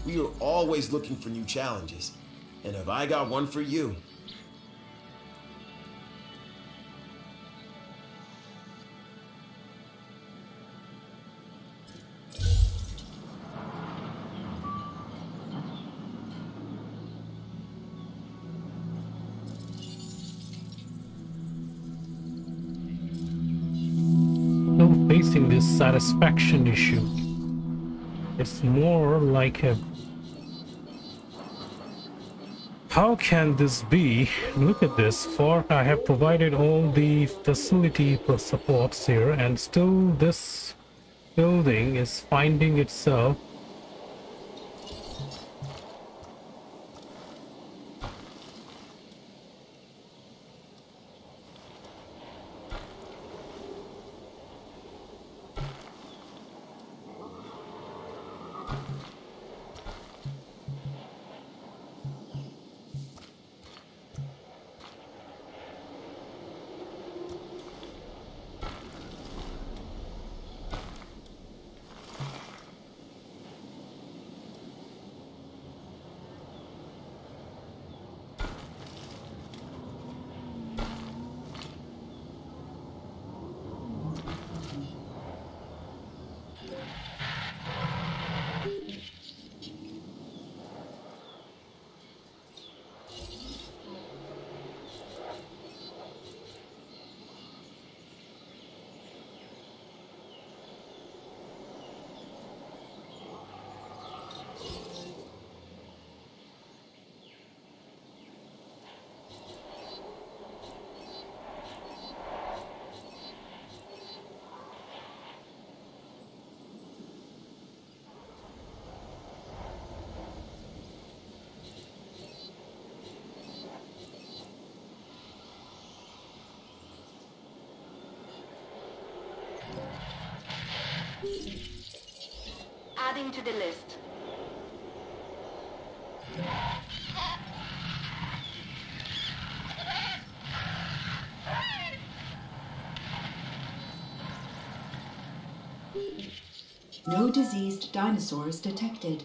Speaker 7: We are always looking for new challenges, and have I got one for you?
Speaker 2: facing this satisfaction issue. It's more like a... How can this be? Look at this. For I have provided all the facility supports here, and still this building is finding itself
Speaker 10: adding to the list.
Speaker 4: No diseased dinosaurs detected.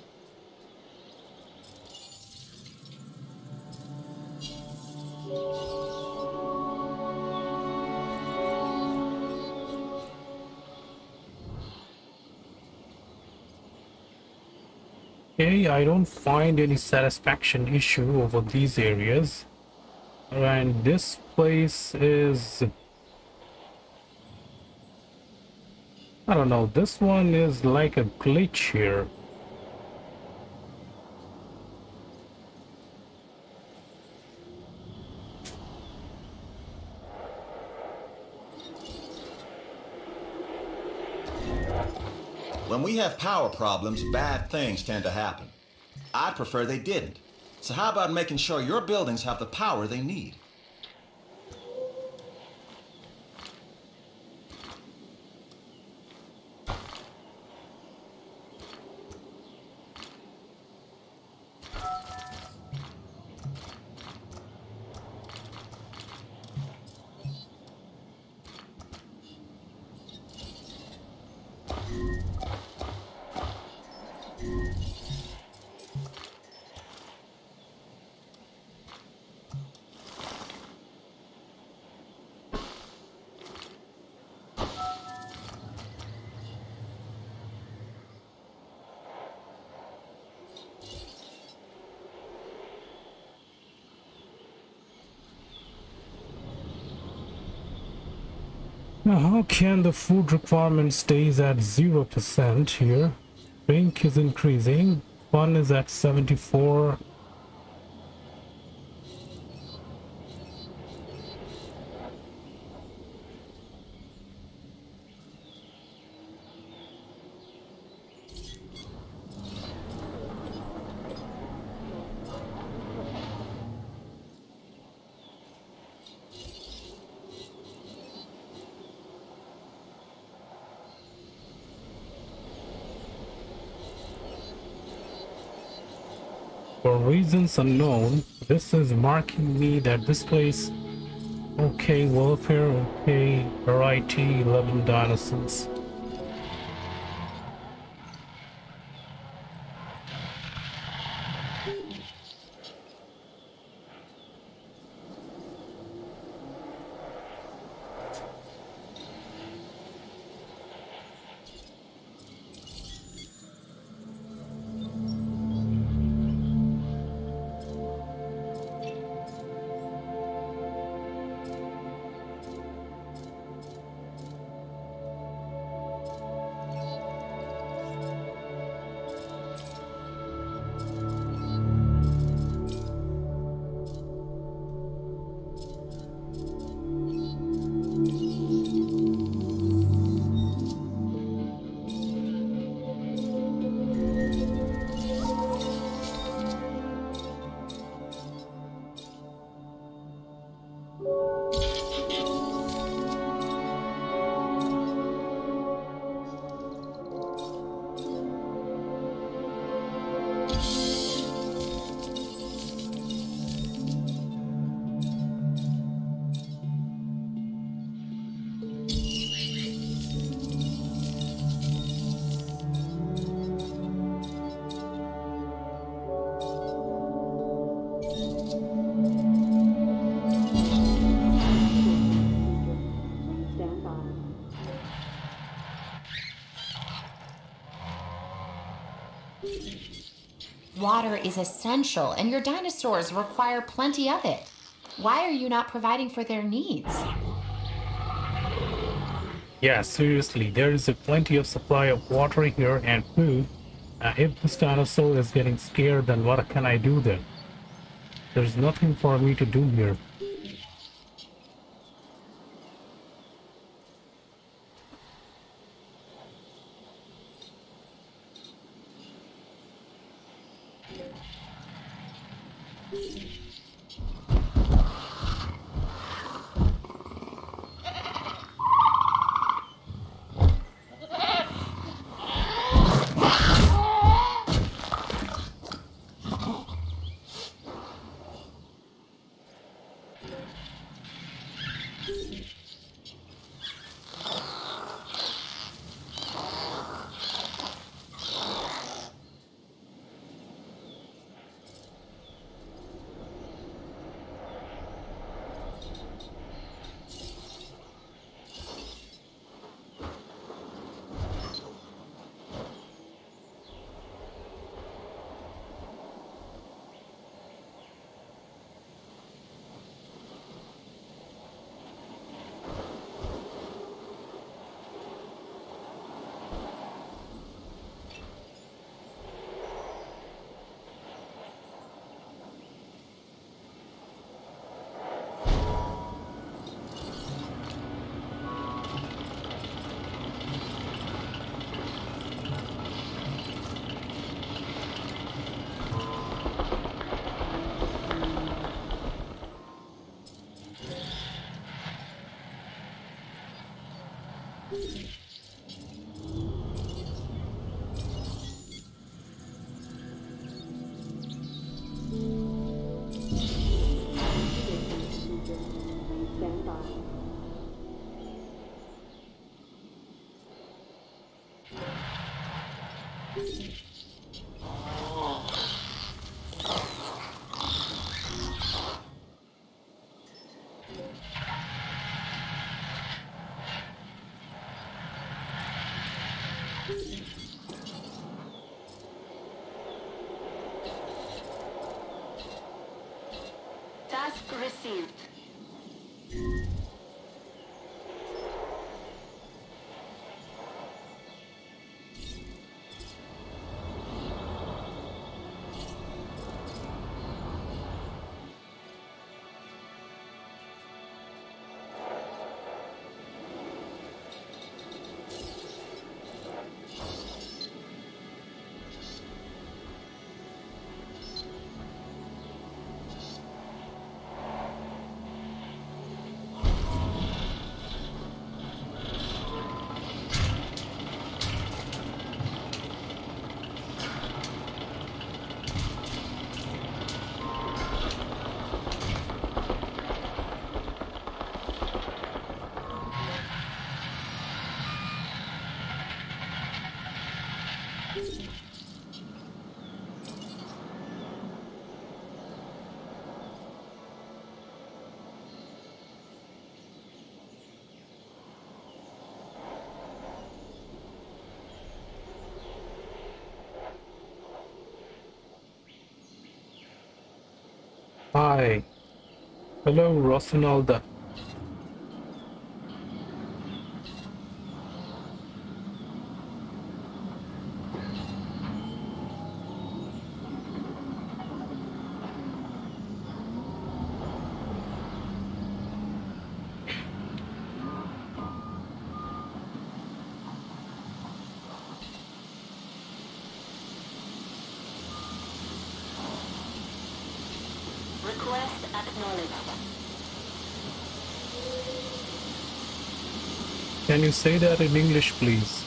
Speaker 2: Okay, I don't find any satisfaction issue over these areas, and this place is, I don't know, this one is like a glitch here.
Speaker 9: When we have power problems, bad things tend to happen. I'd prefer they didn't. So how about making sure your buildings have the power they need?
Speaker 2: Now, how can the food requirement stays at 0% here? Drink is increasing. Fun is at 74. For reasons unknown, this is marking me that this place, okay, welfare, okay, variety, 11 dinosaurs.
Speaker 8: Water is essential, and your dinosaurs require plenty of it. Why are you not providing for their needs?
Speaker 2: Yeah, seriously, there is a plenty of supply of water here and food. If this dinosaur is getting scared, then what can I do then? There's nothing for me to do here.
Speaker 1: Stand by.
Speaker 10: Task received.
Speaker 2: Hi. Hello, Rosinalda.
Speaker 10: Request acknowledged.
Speaker 2: Can you say that in English, please?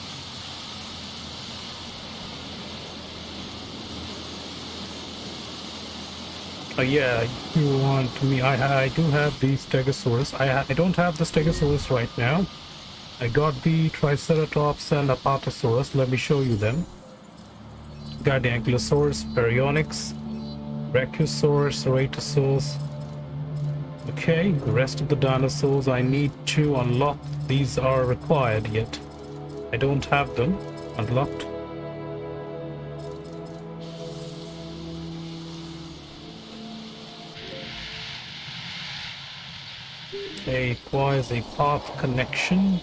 Speaker 2: Yeah, if you want me, I do have the Stegosaurus. I don't have the Stegosaurus right now. I got the Triceratops and Apatosaurus. Let me show you them. Got the Ankylosaurus, Baryonyx, Brachiosaurus, Ceratosaurus. Okay, the rest of the dinosaurs I need to unlock. These are required yet. I don't have them unlocked. Okay, requires a path connection.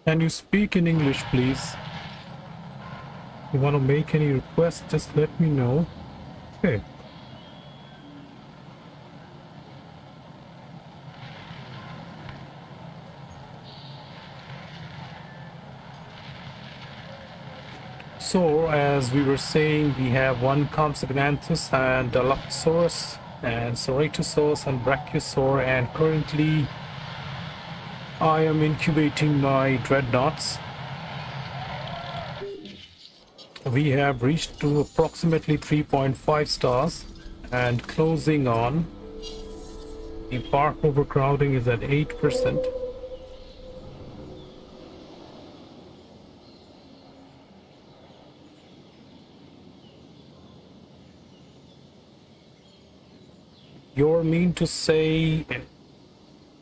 Speaker 2: Can you speak in English, please? You want to make any requests, just let me know. Okay. So, as we were saying, we have one Compsognathus and Dilophosaurus and Ceratosaurus and Brachiosaur, and currently I am incubating my dreadnoughts. We have reached to approximately 3.5 stars and closing on. The park overcrowding is at 8%. You're mean to say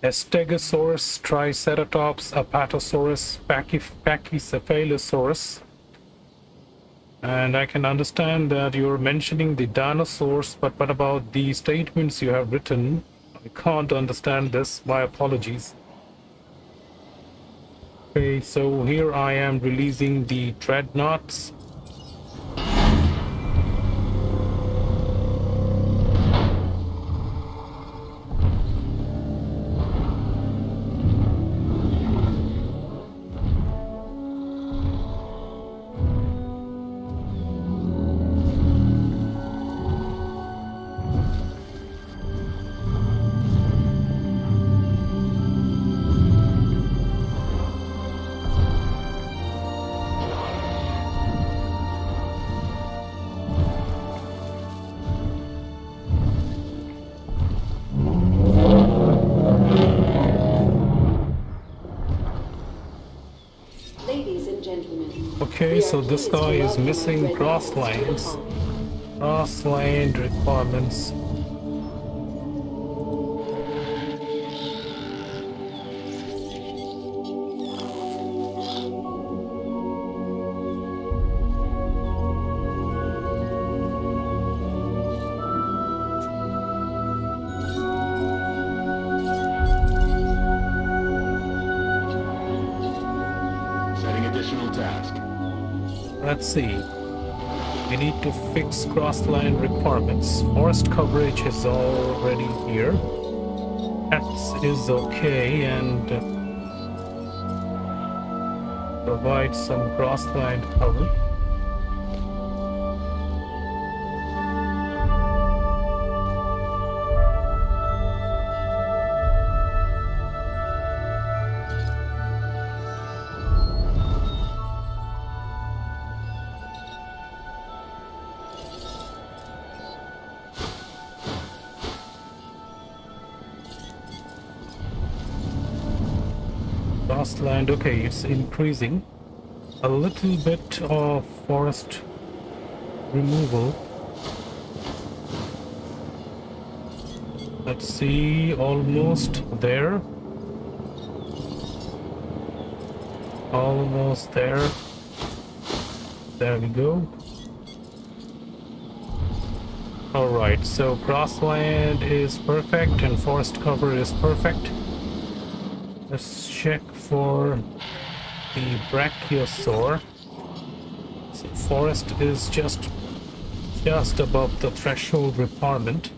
Speaker 2: Stegosaurus, Triceratops, Apatosaurus, Pachycephalosaurus. And I can understand that you're mentioning the dinosaurs, but what about the statements you have written? I can't understand this, my apologies. Okay, so here I am releasing the dreadnoughts. Okay, so this guy is missing grasslands. Grassland requirements.
Speaker 11: Setting additional task.
Speaker 2: Let's see. We need to fix grassland requirements. Forest coverage is already here. That is okay, and provide some grassland cover. grassland. Okay, it's increasing. A little bit of forest removal. Let's see, almost there. Almost there. There we go. Alright, so grassland is perfect and forest cover is perfect. Let's check for the Brachiosaur. So forest is just above the threshold requirement.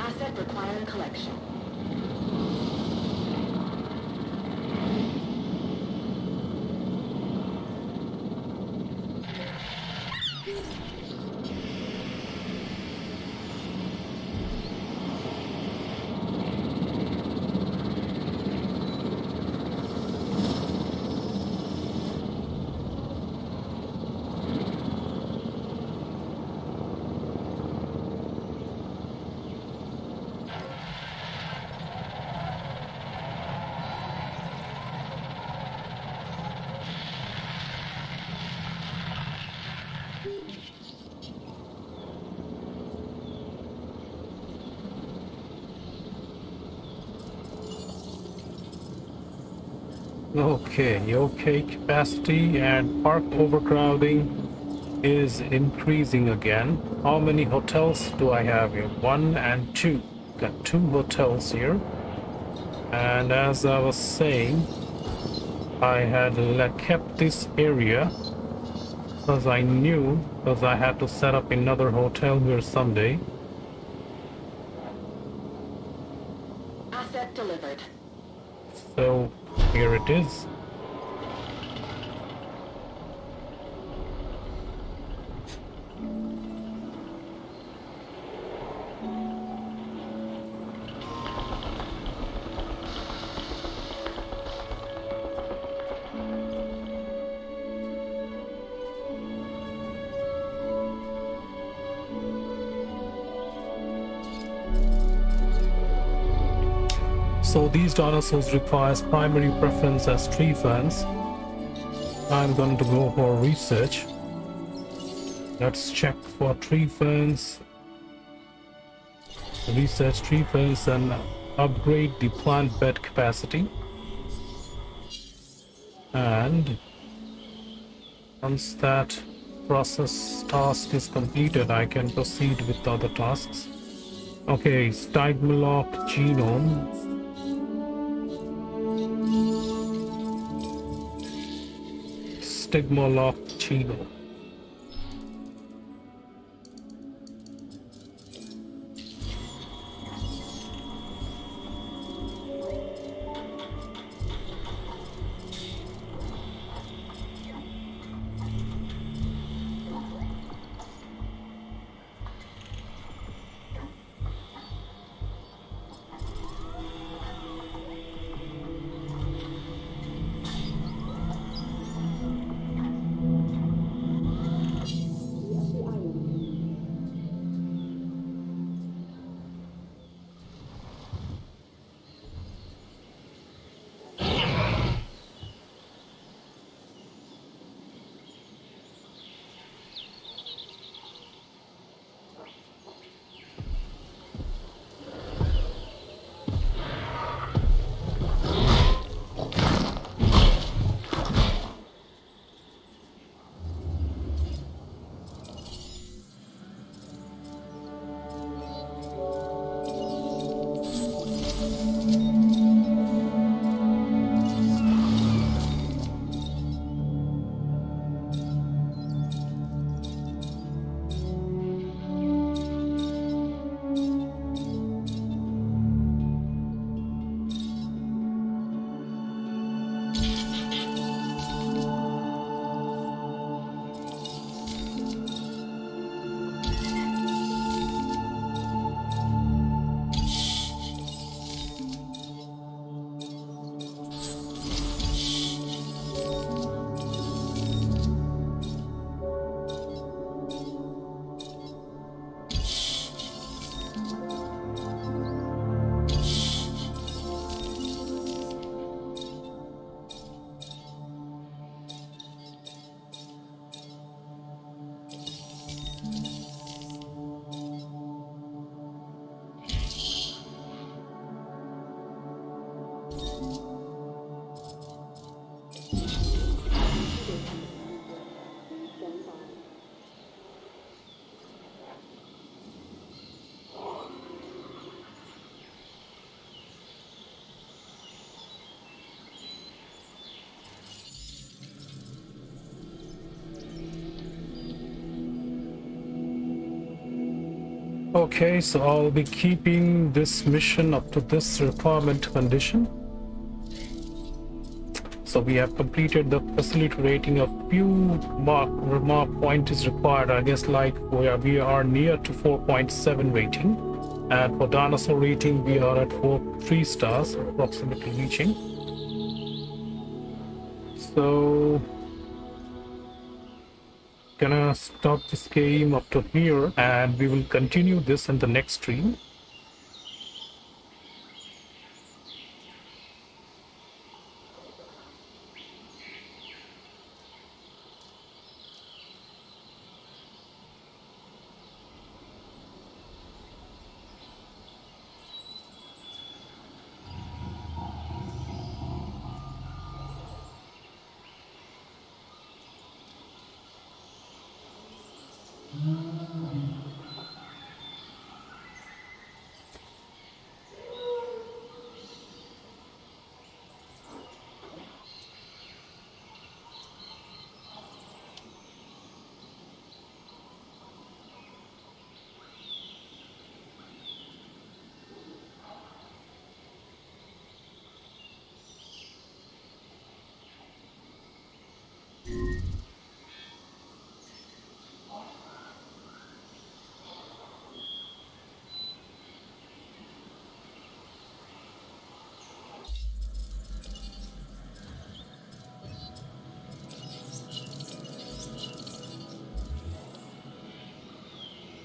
Speaker 10: Asset requiring collection.
Speaker 2: Okay, capacity and park overcrowding is increasing again. How many hotels do I have here? 1 and 2. Got 2 hotels here. And as I was saying, I had kept this area because I knew I had to set up another hotel here someday.
Speaker 10: Asset delivered.
Speaker 2: So here it is. So these dinosaurs requires primary preference as tree ferns. I'm going to go for research. Let's check for tree ferns. Research tree ferns and upgrade the plant bed capacity. And once that process task is completed, I can proceed with the other tasks. Okay, Stigmalock genome. Stigmalock genome. Okay, so I'll be keeping this mission up to this requirement condition. So we have completed the facility rating. A few remark point is required, I guess, like where we are near to 4.7 rating, and for dinosaur rating we are at 3 stars, approximately reaching. So gonna stop this game up to here, and we will continue this in the next stream.